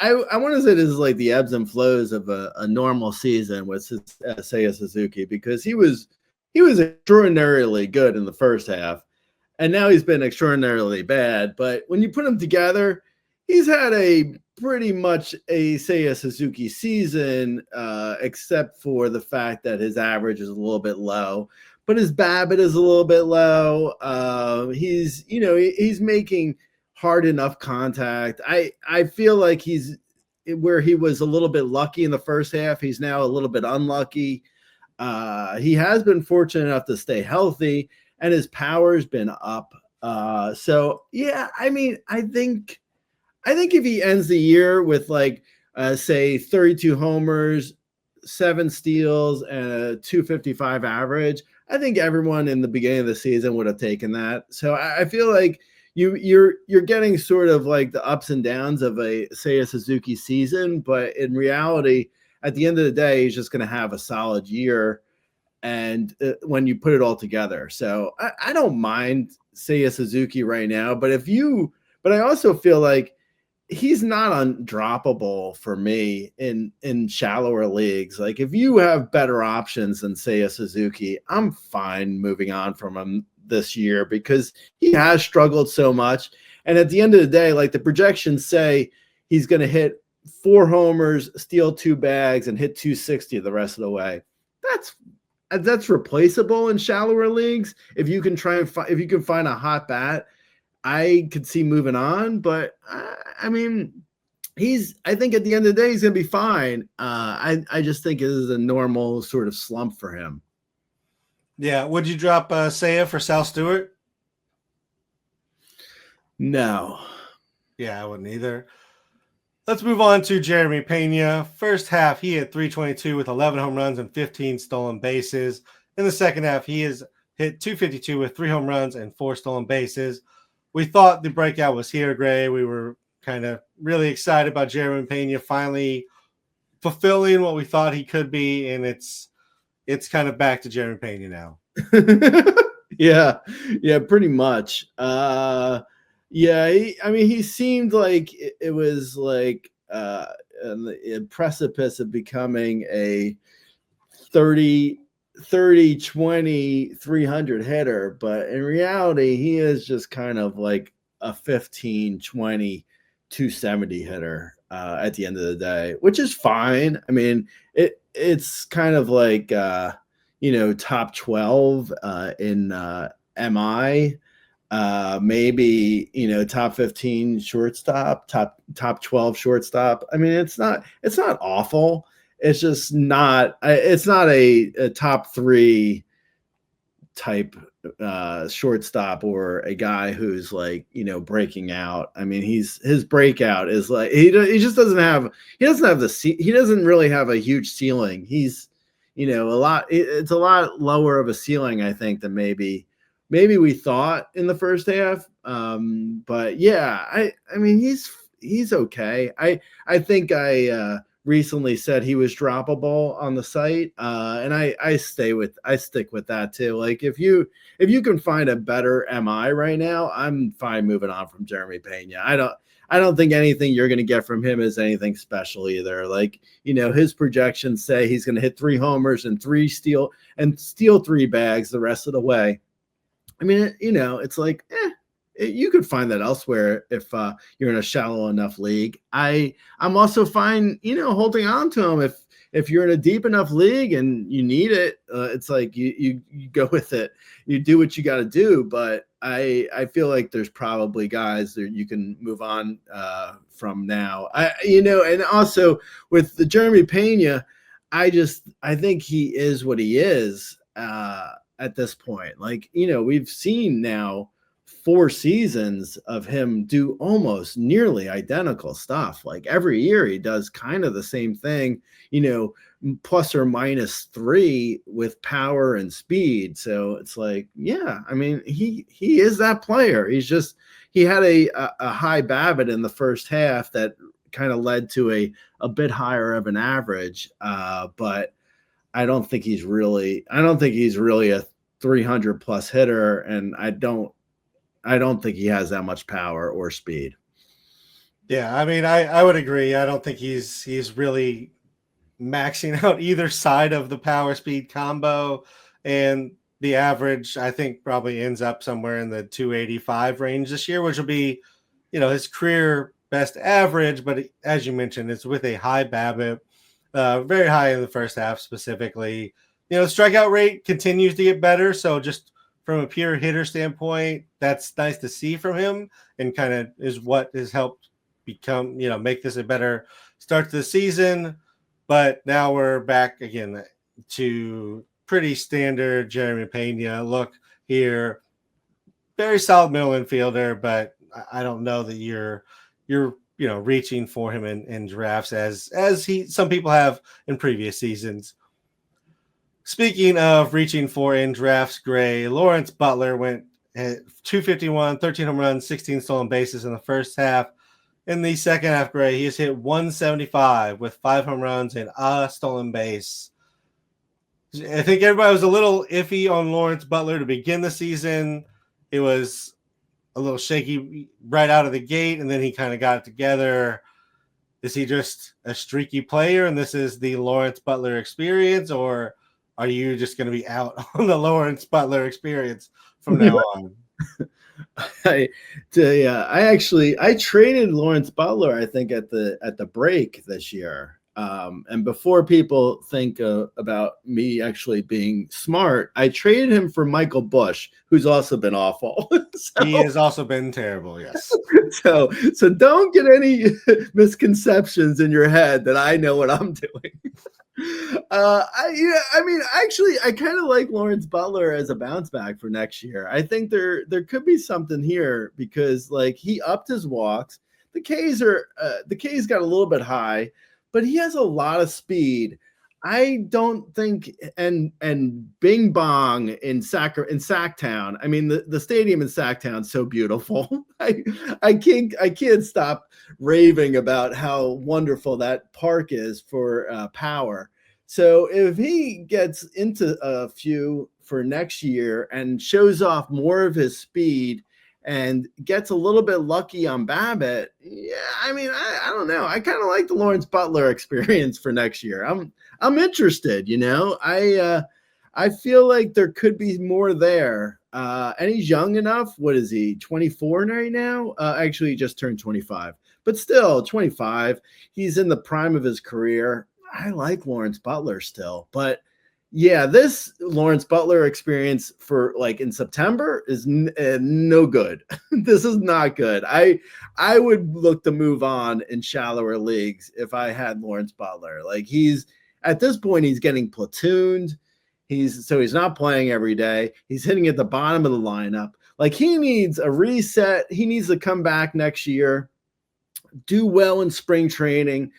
I want to say this is like the ebbs and flows of a normal season with Seiya Suzuki, because he was extraordinarily good in the first half, and now he's been extraordinarily bad. But when you put them together, he's had a pretty much a Seiya Suzuki season, except for the fact that his average is a little bit low, but his BABIP is a little bit low. He's making hard enough contact. I feel like he's where he was a little bit lucky in the first half. He's now a little bit unlucky. He has been fortunate enough to stay healthy, and his power's been up. So yeah, I mean, I think if he ends the year with like say 32 homers, 7 steals, and a 255 average, I think everyone in the beginning of the season would have taken that. So I feel like you're getting sort of like the ups and downs of a Seiya Suzuki season, but in reality, at the end of the day, he's just going to have a solid year. And when you put it all together, so I don't mind Seiya Suzuki right now, but I also feel like he's not undroppable for me in shallower leagues. Like, if you have better options than Seiya Suzuki, I'm fine moving on from him this year, because he has struggled so much. And at the end of the day, like, the projections say he's going to hit 4 homers, steal 2 bags, and hit 260 the rest of the way. That's replaceable in shallower leagues. If you can find a hot bat, I could see moving on. But I mean, I think at the end of the day, he's going to be fine. I just think it is a normal sort of slump for him. Yeah. Would you drop Seiya for Sal Stewart? No. Yeah, I wouldn't either. Let's move on to Jeremy Pena. First half, he had 322 with 11 home runs and 15 stolen bases. In the second half, he has hit 252 with 3 home runs and 4 stolen bases. We thought the breakout was here, Gray. We were kind of really excited about Jeremy Pena finally fulfilling what we thought he could be, and it's kind of back to Jeremy Pena now. Yeah, pretty much. Yeah, he seemed like it was like a precipice of becoming a 30, 20, 300 hitter. But in reality, he is just kind of like a 15, 20, 270 hitter at the end of the day, which is fine. I mean, it's kind of like, top 12 in MI. Maybe top 15 shortstop, top 12 shortstop. I mean, it's not awful. It's just not. It's not a top 3 type shortstop, or a guy who's like breaking out. I mean, his breakout is like he doesn't really have a huge ceiling. He's it's a lot lower of a ceiling, I think, than maybe we thought in the first half. But yeah, I mean, he's okay. I think I recently said he was droppable on the site. And I stick with that too. Like, if you can find a better MI right now, I'm fine moving on from Jeremy Pena. I don't think anything you're going to get from him is anything special either. Like, his projections say he's going to hit 3 homers and steal 3 bags the rest of the way. I mean, it's like, you could find that elsewhere if you're in a shallow enough league. I'm also fine, holding on to him if you're in a deep enough league and you need it. It's like you go with it. You do what you got to do. But I feel like there's probably guys that you can move on from now. And also with the Jeremy Pena, I think he is what he is. At this point, like, we've seen now 4 seasons of him do almost nearly identical stuff. Like every year he does kind of the same thing, plus or minus 3 with power and speed. So it's like, yeah, I mean, he is that player. He had a high BABIP in the first half that kind of led to a bit higher of an average. But I don't think he's really a 300 plus hitter. And I don't think he has that much power or speed. Yeah, I mean, I would agree. I don't think he's really maxing out either side of the power speed combo, and the average I think probably ends up somewhere in the 285 range this year, which will be, his career best average. But as you mentioned, it's with a high BABIP, very high in the first half specifically. Strikeout rate continues to get better, so just from a pure hitter standpoint, that's nice to see from him, and kind of is what has helped become, make this a better start to the season. But now we're back again to pretty standard Jeremy Pena look here. Very solid middle infielder, but I don't know that you're reaching for him in drafts as some people have in previous seasons. Speaking of reaching for in drafts, Gray, Lawrence Butler went at 251, 13 home runs, 16 stolen bases in the first half. In the second half, Gray, he has hit 175 with 5 home runs and a stolen base. I think everybody was a little iffy on Lawrence Butler to begin the season. It was a little shaky right out of the gate, and then he kind of got it together. Is he just a streaky player, and this is the Lawrence Butler experience, or are you just going to be out on the Lawrence Butler experience from now on? I traded Lawrence Butler, I think, at the break this year. And before people think about me actually being smart, I traded him for Michael Bush, who's also been awful. He has also been terrible, yes. So don't get any misconceptions in your head that I know what I'm doing. I kind of like Lawrence Butler as a bounce back for next year. I think there could be something here because like he upped his walks. The K's got a little bit high, but he has a lot of speed. I don't think and Bing Bong in Sacktown. I mean the stadium in Sacktown is so beautiful. I can't stop raving about how wonderful that park is for power. So if he gets into a few for next year and shows off more of his speed and gets a little bit lucky on BABIP, yeah, I mean, I don't know. I kind of like the Lawrence Butler experience for next year. I'm interested, I feel like there could be more there. And he's young enough. What is he, 24 right now? Actually, he just turned 25. But still, 25. He's in the prime of his career. I like Lawrence Butler still. But, yeah, this Lawrence Butler experience for, like, in September is no good. This is not good. I would look to move on in shallower leagues if I had Lawrence Butler. Like, at this point, he's getting platooned. He's not playing every day. He's hitting at the bottom of the lineup. Like, he needs a reset. He needs to come back next year, do well in spring training,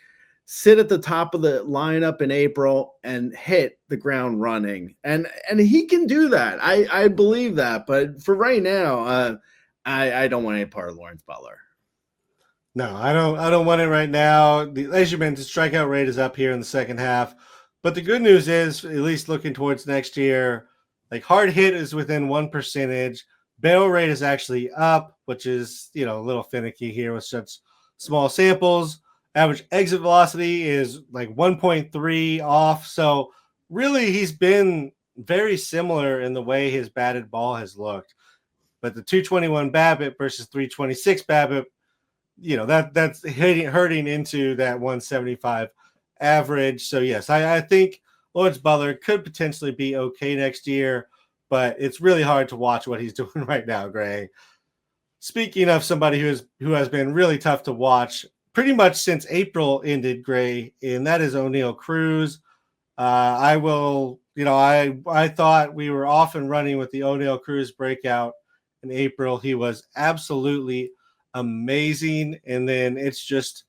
sit at the top of the lineup in April, and hit the ground running. And he can do that. I believe that. But for right now, I don't want any part of Lawrence Butler. No, I don't want it right now. As you mentioned, the strikeout rate is up here in the second half. But the good news is, at least looking towards next year, like hard hit is within 1%. Barrel rate is actually up, which is, a little finicky here with such small samples. Average exit velocity is like 1.3 off. So really he's been very similar in the way his batted ball has looked. But the 221 BABIP versus 326 BABIP, that's hurting into that 175 average. So yes, I think Lawrence Butler could potentially be okay next year, but it's really hard to watch what he's doing right now, Gray. Speaking of somebody who has been really tough to watch pretty much since April ended, Gray, and that is Oneil Cruz. I thought we were off and running with the Oneil Cruz breakout in April. He was absolutely amazing. And then it's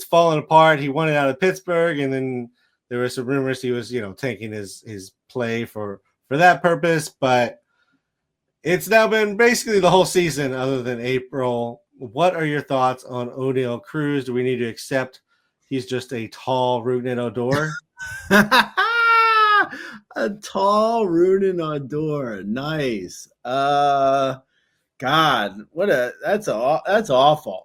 fallen apart. He won it out of Pittsburgh. And then there were some rumors he was, taking his play for that purpose. But it's now been basically the whole season other than April. What are your thoughts on Oneil Cruz? Do we need to accept he's just a tall Rougned Odor? A tall Rougned Odor. Nice. God, that's awful.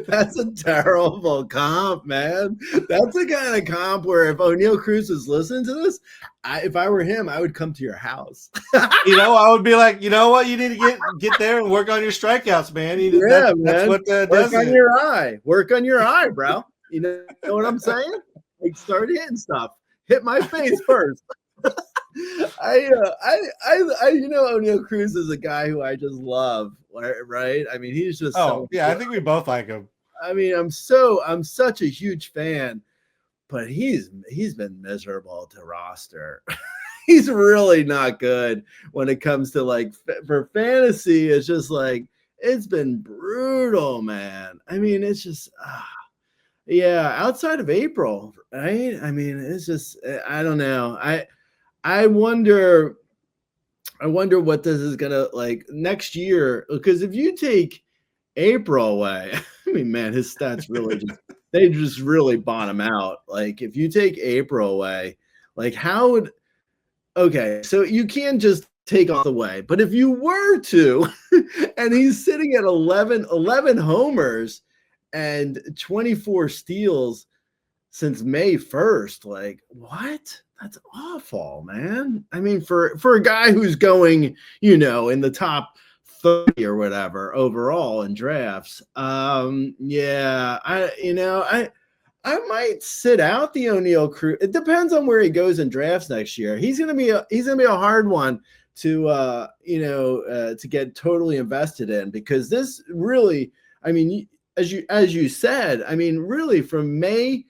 That's a terrible comp, man. That's the kind of comp where if Oneil Cruz was listening to this, if I were him, I would come to your house. I would be like, you know what? You need to get there and work on your strikeouts, man. Man. That's what work does on it. your eye. Work on your eye, bro. You know what I'm saying? Like, start hitting stuff. Hit my face first. Oneil Cruz is a guy who I just love, right? I mean, he's just I think we both like him. I mean, I'm such a huge fan, but he's been miserable to roster. He's really not good when it comes to like for fantasy. It's just like it's been brutal, man. I mean, it's just outside of April, right? I mean, it's just I don't know. I wonder what this is gonna like next year, because if you take April away, I mean, man, his stats really they just really bottom out. Like if you take April away, like so you can't just take off away, but if you were to, and he's sitting at 11 homers and 24 steals since May 1st, like what? That's awful, man. I mean, for a guy who's going, in the top 30 or whatever overall in drafts. I might sit out the Oneil Cruz. It depends on where he goes in drafts next year. He's gonna be a hard one to get totally invested in, because this really, I mean, as you said, I mean, really from May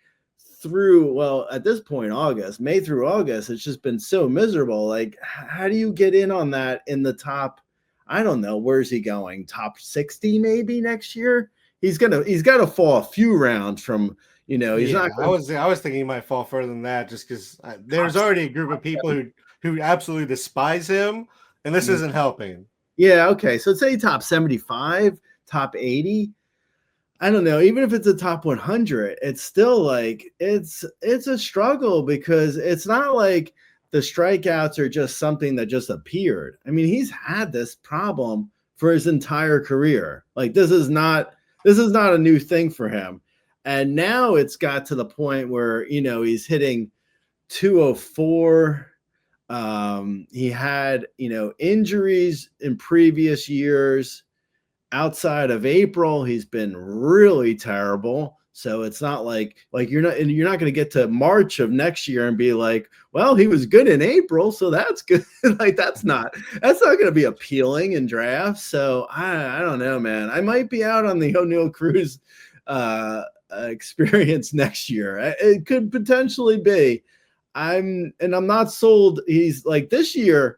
through, at this point, May through August, it's just been so miserable. Like, how do you get in on that in the top? I don't know. Where's he going? Top 60 maybe next year? He's got to fall a few rounds from, he's not. I was thinking he might fall further than that, just because there's already a group of people who absolutely despise him, and this isn't helping. Yeah. Okay. So say top 75, top 80. I don't know. Even if it's a top 100, it's still like it's a struggle, because it's not like the strikeouts are just something that just appeared. I mean, he's had this problem for his entire career. Like this is not a new thing for him. And now it's got to the point where, he's hitting 204. He had, injuries in previous years. Outside of April, he's been really terrible. So it's not like you're not going to get to March of next year and be like, well, he was good in April, so that's good. Like that's not going to be appealing in drafts. So I don't know, man. I might be out on the Oneil Cruz experience next year. It could potentially be. I'm not sold. He's like this year.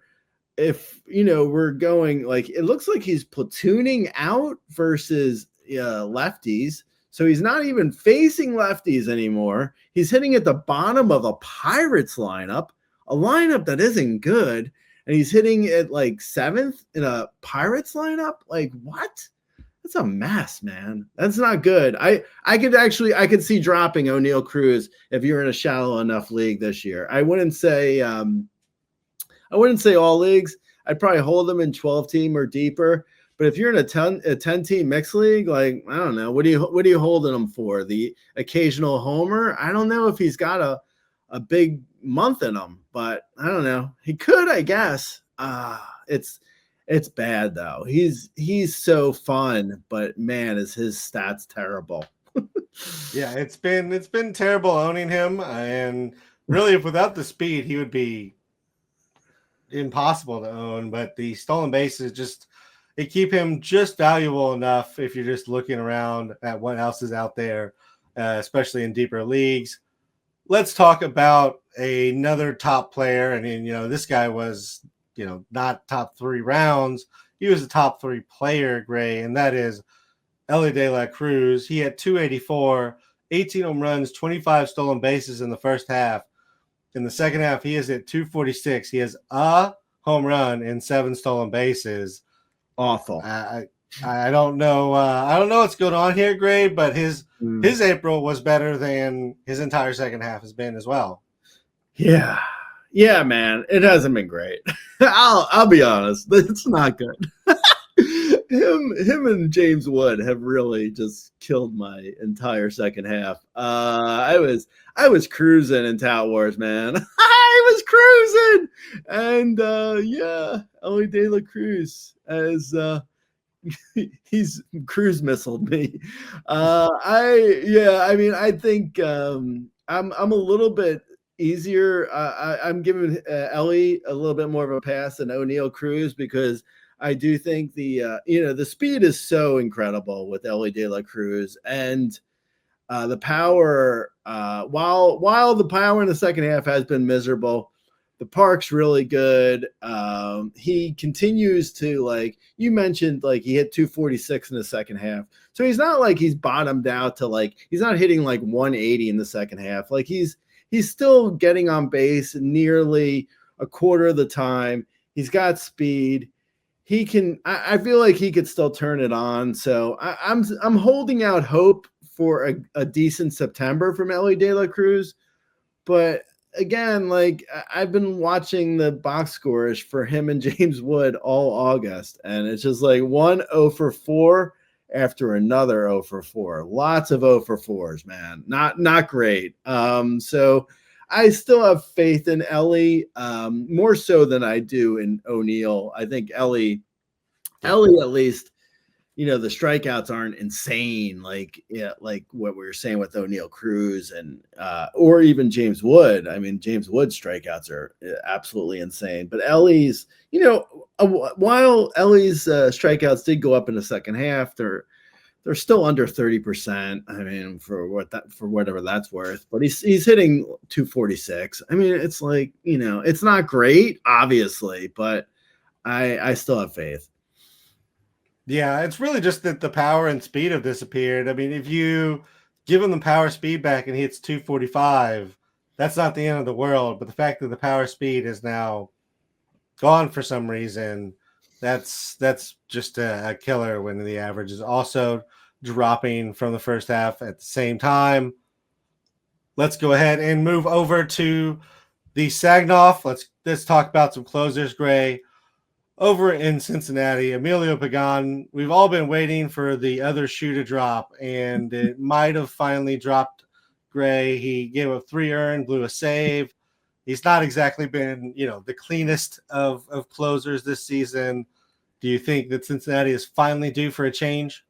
If we're going like, it looks like he's platooning out versus lefties. So he's not even facing lefties anymore. He's hitting at the bottom of a Pirates lineup, a lineup that isn't good. And he's hitting at like 7th in a Pirates lineup. Like what? That's a mess, man. That's not good. I could see dropping Oneil Cruz if you're in a shallow enough league this year. I wouldn't say all leagues. I'd probably hold them in 12-team or deeper. But if you're in a 10-team mixed league, like, I don't know, what are you holding him for? The occasional homer? I don't know if he's got a big month in him, but I don't know. He could, I guess. It's bad though. He's so fun, but man, is his stats terrible. Yeah, it's been terrible owning him, and really, if without the speed, he would be impossible to own. But the stolen bases they keep him just valuable enough if you're just looking around at what else is out there, especially in deeper leagues. Let's talk about another top player, and this guy was not top 3 rounds. he was a top 3 player, Gray, and that is Elly De La Cruz. He had 284, 18 home runs, 25 stolen bases in the first half. In the second half, he is at 246. He has a home run and 7 stolen bases. Awful. I don't know. I don't know what's going on here, Gray, but his April was better than his entire second half has been as well. Yeah, man, it hasn't been great. I'll be honest, it's not good. Him and James Wood have really just killed my entire second half. I was cruising in Tout Wars, man. I was cruising, and Elly De La Cruz as he's cruise missiled me. I think I'm a little bit easier. I'm giving Elly a little bit more of a pass than Oneil Cruz because I do think the speed is so incredible with Elly De La Cruz, and the power. While the power in the second half has been miserable, the park's really good. He continues to, like you mentioned, like he hit 246 in the second half. So he's not like he's bottomed out to like he's not hitting like 180 in the second half. Like he's still getting on base nearly a quarter of the time. He's got speed. He can. I feel like he could still turn it on. So I'm holding out hope for a decent September from Elly De La Cruz. But again, like I've been watching the box scores for him and James Wood all August, and it's just like 1 0 for 4 after another 0 for 4. Lots of 0 for 4s, man. Not great. So I still have faith in Elly, more so than I do in Oneil. I think Elly at least, the strikeouts aren't insane, like what we were saying with Oneil Cruz and or even James Wood. I mean, James Wood's strikeouts are absolutely insane. But Elly's, while Elly's strikeouts did go up in the second half, they're still under 30%. I mean, for whatever that's worth. But he's hitting 246. I mean, it's like, it's not great, obviously, but I still have faith. Yeah, it's really just that the power and speed have disappeared. I mean, if you give him the power speed back and he hits 245, that's not the end of the world. But the fact that the power speed is now gone for some reason, that's just a killer when the average is also dropping from the first half at the same time. Let's go ahead and move over to the SAGNOF. Let's talk about some closers, Gray. Over in Cincinnati, Emilio Pagan, we've all been waiting for the other shoe to drop, and it might have finally dropped, Gray. He gave up 3 earned, blew a save. He's not exactly been, the cleanest of closers this season. Do you think that Cincinnati is finally due for a change?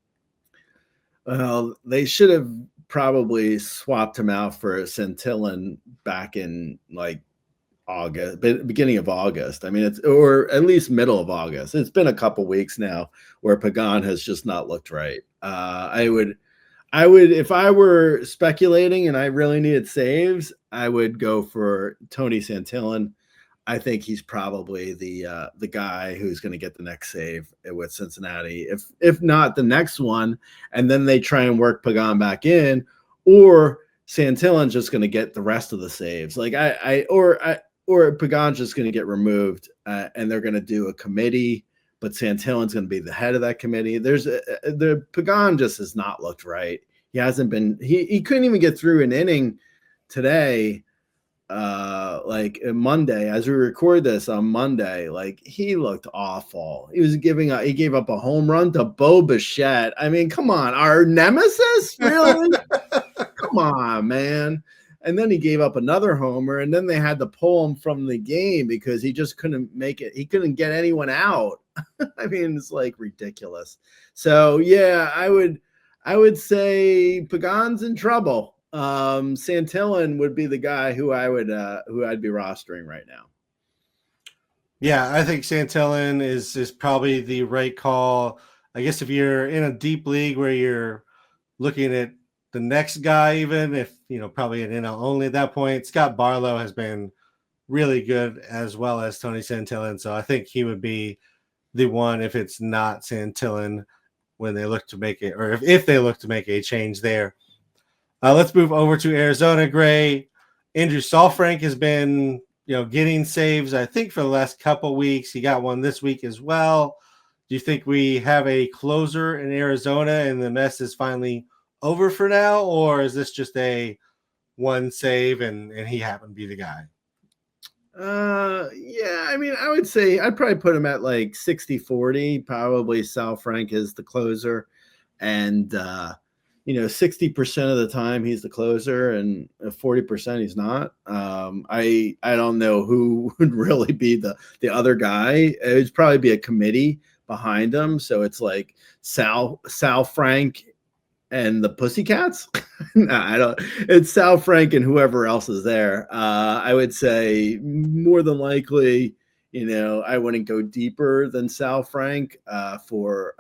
Well, they should have probably swapped him out for Santillan back in like August, beginning of August. I mean, or at least middle of August. It's been a couple weeks now where Pagan has just not looked right. I would, if I were speculating and I really needed saves, I would go for Tony Santillan. I think he's probably the guy who's going to get the next save with Cincinnati. If not the next one, and then they try and work Pagan back in, or Santillan's just going to get the rest of the saves. Like or Pagan's just going to get removed, and they're going to do a committee, but Santillan's going to be the head of that committee. The Pagan just has not looked right. He hasn't been. He couldn't even get through an inning today, like Monday. As we record this on Monday, like he looked awful. He gave up a home run to Bo Bichette. I mean, come on, our nemesis, really? Come on, man. And then he gave up another homer, and then they had to pull him from the game because he just couldn't make it. He couldn't get anyone out. I mean, it's like ridiculous. So yeah, I would say Pagan's in trouble. Santillan would be the guy who I'd be rostering right now. Yeah, I think Santillan is probably the right call. I guess if you're in a deep league where you're looking at the next guy, even if, probably an NL only at that point, Scott Barlow has been really good as well as Tony Santillan. So I think he would be the one if it's not Santillan when they look to make it, or if they look to make a change there. Let's move over to Arizona, Gray. Andrew Saalfrank has been, getting saves, I think, for the last couple weeks. He got one this week as well. Do you think we have a closer in Arizona and the mess is finally over for now, or is this just a one save and he happened to be the guy? Yeah, I mean, I would say I'd probably put him at like 60-40. Probably Saalfrank is the closer, and 60% of the time he's the closer, and 40% he's not. I don't know who would really be the other guy. It would probably be a committee behind him, so it's like Saalfrank and the Pussycats. No, I don't. It's Saalfrank and whoever else is there. I would say more than likely, I wouldn't go deeper than Saalfrank for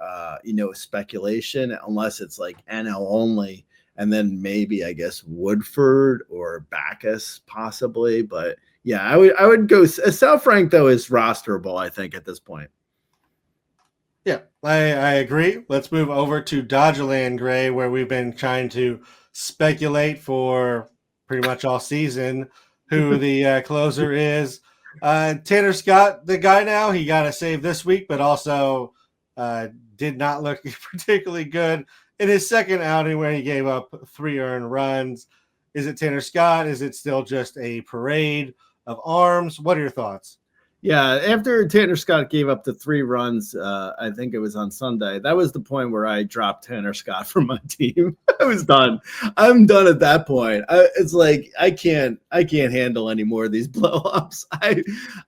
speculation, unless it's like NL only, and then maybe I guess Woodford or Backus possibly. But yeah, I would go. Saalfrank though is rosterable, I think, at this point. Yeah, I agree. Let's move over to Dodgerland, Gray, where we've been trying to speculate for pretty much all season who the closer is. Tanner Scott, the guy now, he got a save this week, but also did not look particularly good in his second outing where he gave up 3 earned runs. Is it Tanner Scott? Is it still just a parade of arms? What are your thoughts? Yeah, after Tanner Scott gave up the 3 runs, I think it was on Sunday, that was the point where I dropped Tanner Scott from my team. I was done. I'm done at that point. It's like I can't handle any more of these blow-ups. I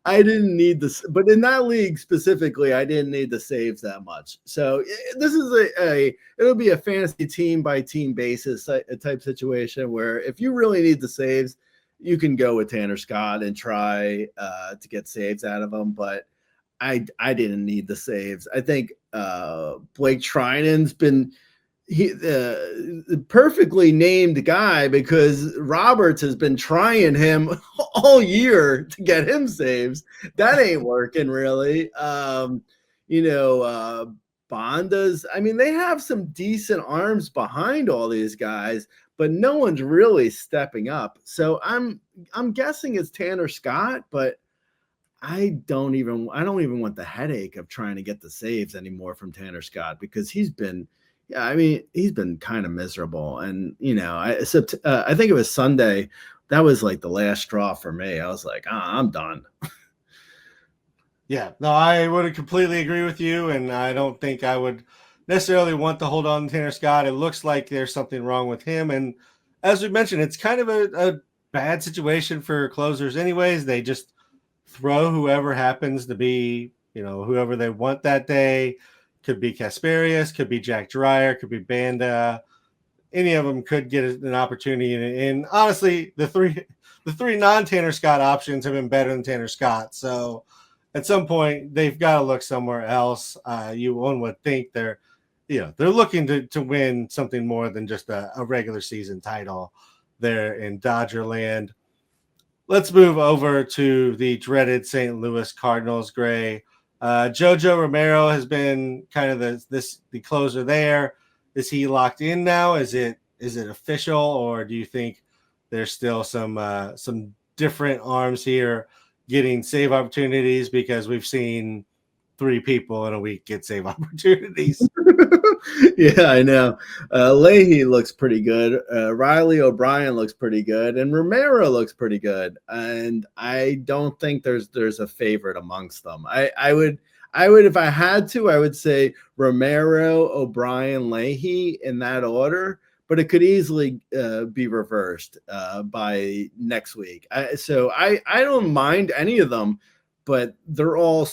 didn't need this, but in that league specifically, I didn't need the saves that much. So this is it'll be a fantasy team by team basis type situation where if you really need the saves, you can go with Tanner Scott and try to get saves out of him, but I didn't need the saves. I think Blake Trinan's been perfectly named guy because Roberts has been trying him all year to get him saves. That ain't working really. Bonda's, I mean, they have some decent arms behind all these guys, but no one's really stepping up. So I'm guessing it's Tanner Scott, but I don't even want the headache of trying to get the saves anymore from Tanner Scott because he's been kind of miserable. And I think it was Sunday. That was like the last straw for me. I was like, I'm done. Yeah, no, I would completely agree with you, and I don't think I would necessarily want to hold on to Tanner Scott. It looks like there's something wrong with him, and as we mentioned, it's kind of a bad situation for closers anyways. They just throw whoever happens to be, whoever they want that day. Could be Kasperius, could be Jack Dreyer, could be Banda. Any of them could get an opportunity, and honestly, the three non-Tanner Scott options have been better than Tanner Scott, so at some point, they've got to look somewhere else. One would think they're looking to win something more than just a regular season title there in Dodgerland. Let's move over to the dreaded St. Louis Cardinals, Gray. Jojo Romero has been kind of the closer there. Is he locked in now? Is it official, or do you think there's still some different arms here getting save opportunities, because we've seen 3 people in a week get save opportunities? Yeah, I know. Leahy looks pretty good. Riley O'Brien looks pretty good, and Romero looks pretty good. And I don't think there's a favorite amongst them. I would, if I had to, I would say Romero, O'Brien, Leahy in that order. But it could easily be reversed by next week. So I don't mind any of them, but they're all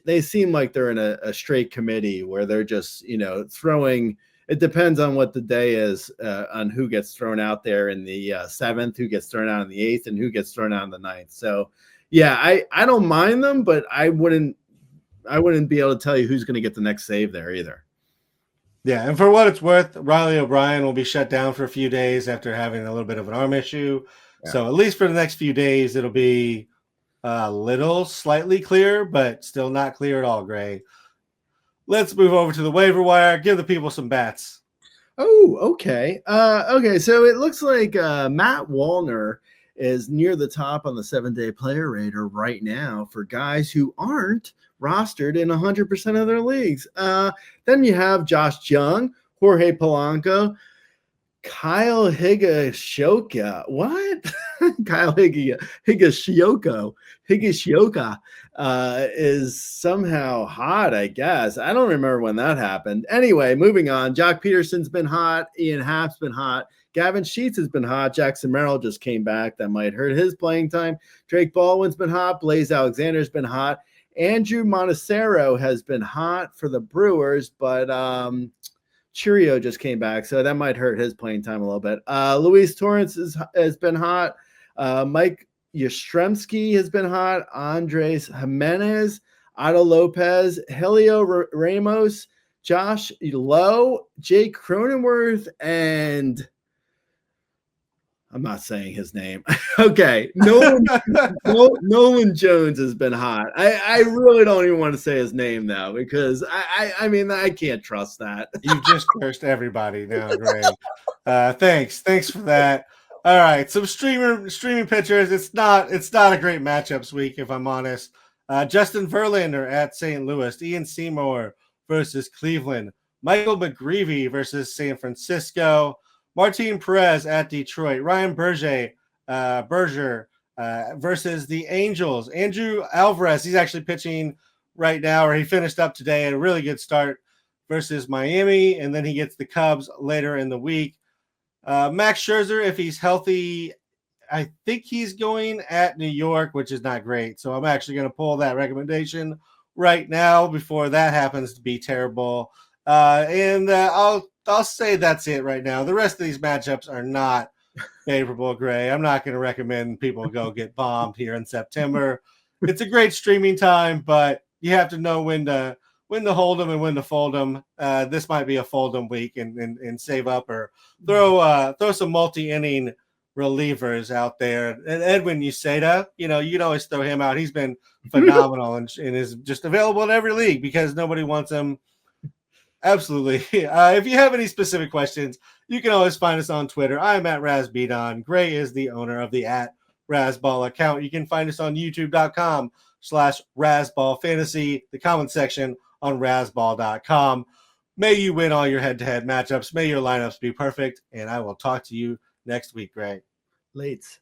they seem like they're in a straight committee where they're just, throwing. It depends on what the day is, on who gets thrown out there in the 7th, who gets thrown out in the 8th, and who gets thrown out in the 9th. So, yeah, I don't mind them, but I wouldn't be able to tell you who's going to get the next save there either. Yeah, and for what it's worth, Riley O'Brien will be shut down for a few days after having a little bit of an arm issue. Yeah. So at least for the next few days, it'll be little slightly clear, but still not clear at all, Gray. Let's move over to the waiver wire. Give the people some bats. Oh, okay. Okay, so it looks like Matt Wallner is near the top on the 7-day player rater right now for guys who aren't rostered in 100% of their leagues. Then you have Josh Jung, Jorge Polanco, Kyle Higashioka. What? Kyle Higashioka is somehow hot, I guess. I don't remember when that happened. Anyway, moving on. Jock Peterson's been hot. Ian Happ's been hot. Gavin Sheets has been hot. Jackson Merrill just came back. That might hurt his playing time. Drake Baldwin's been hot. Blaze Alexander's been hot. Andrew Montecero has been hot for the Brewers, but Churio just came back, so that might hurt his playing time a little bit. Luis Torrance has been hot. Mike Yastrzemski has been hot. Andres Jimenez, Otto Lopez, Helio Ramos, Josh Lowe, Jake Cronenworth, and I'm not saying his name. Okay. Nolan Jones has been hot. I really don't even want to say his name now because I mean, I can't trust that. You've just cursed everybody now, Greg. Thanks for that. All right. Some streaming pitchers. It's not a great matchups week, if I'm honest. Justin Verlander at St. Louis, Ian Seymour versus Cleveland, Michael McGreevy versus San Francisco, Martin Perez at Detroit, Ryan Berger versus the Angels. Andrew Alvarez, he's actually pitching right now, or he finished up today, a really good start versus Miami, and then he gets the Cubs later in the week. Max Scherzer, if he's healthy, I think he's going at New York, which is not great. So I'm actually going to pull that recommendation right now before that happens to be terrible. I'll say that's it right now. The rest of these matchups are not favorable, Gray. I'm not going to recommend people go get bombed here in September. It's a great streaming time, but you have to know when to hold them and when to fold them. This might be a fold them week and save up or throw some multi-inning relievers out there. And Edwin Uceda, you can always throw him out. He's been phenomenal and is just available in every league because nobody wants him. Absolutely. If you have any specific questions, you can always find us on Twitter. I'm at RazBeaton. Gray is the owner of the at Razzball account. You can find us on youtube.com/Razzball Fantasy, the comment section on Razzball.com. May you win all your head-to-head matchups. May your lineups be perfect. And I will talk to you next week, Gray. Lates.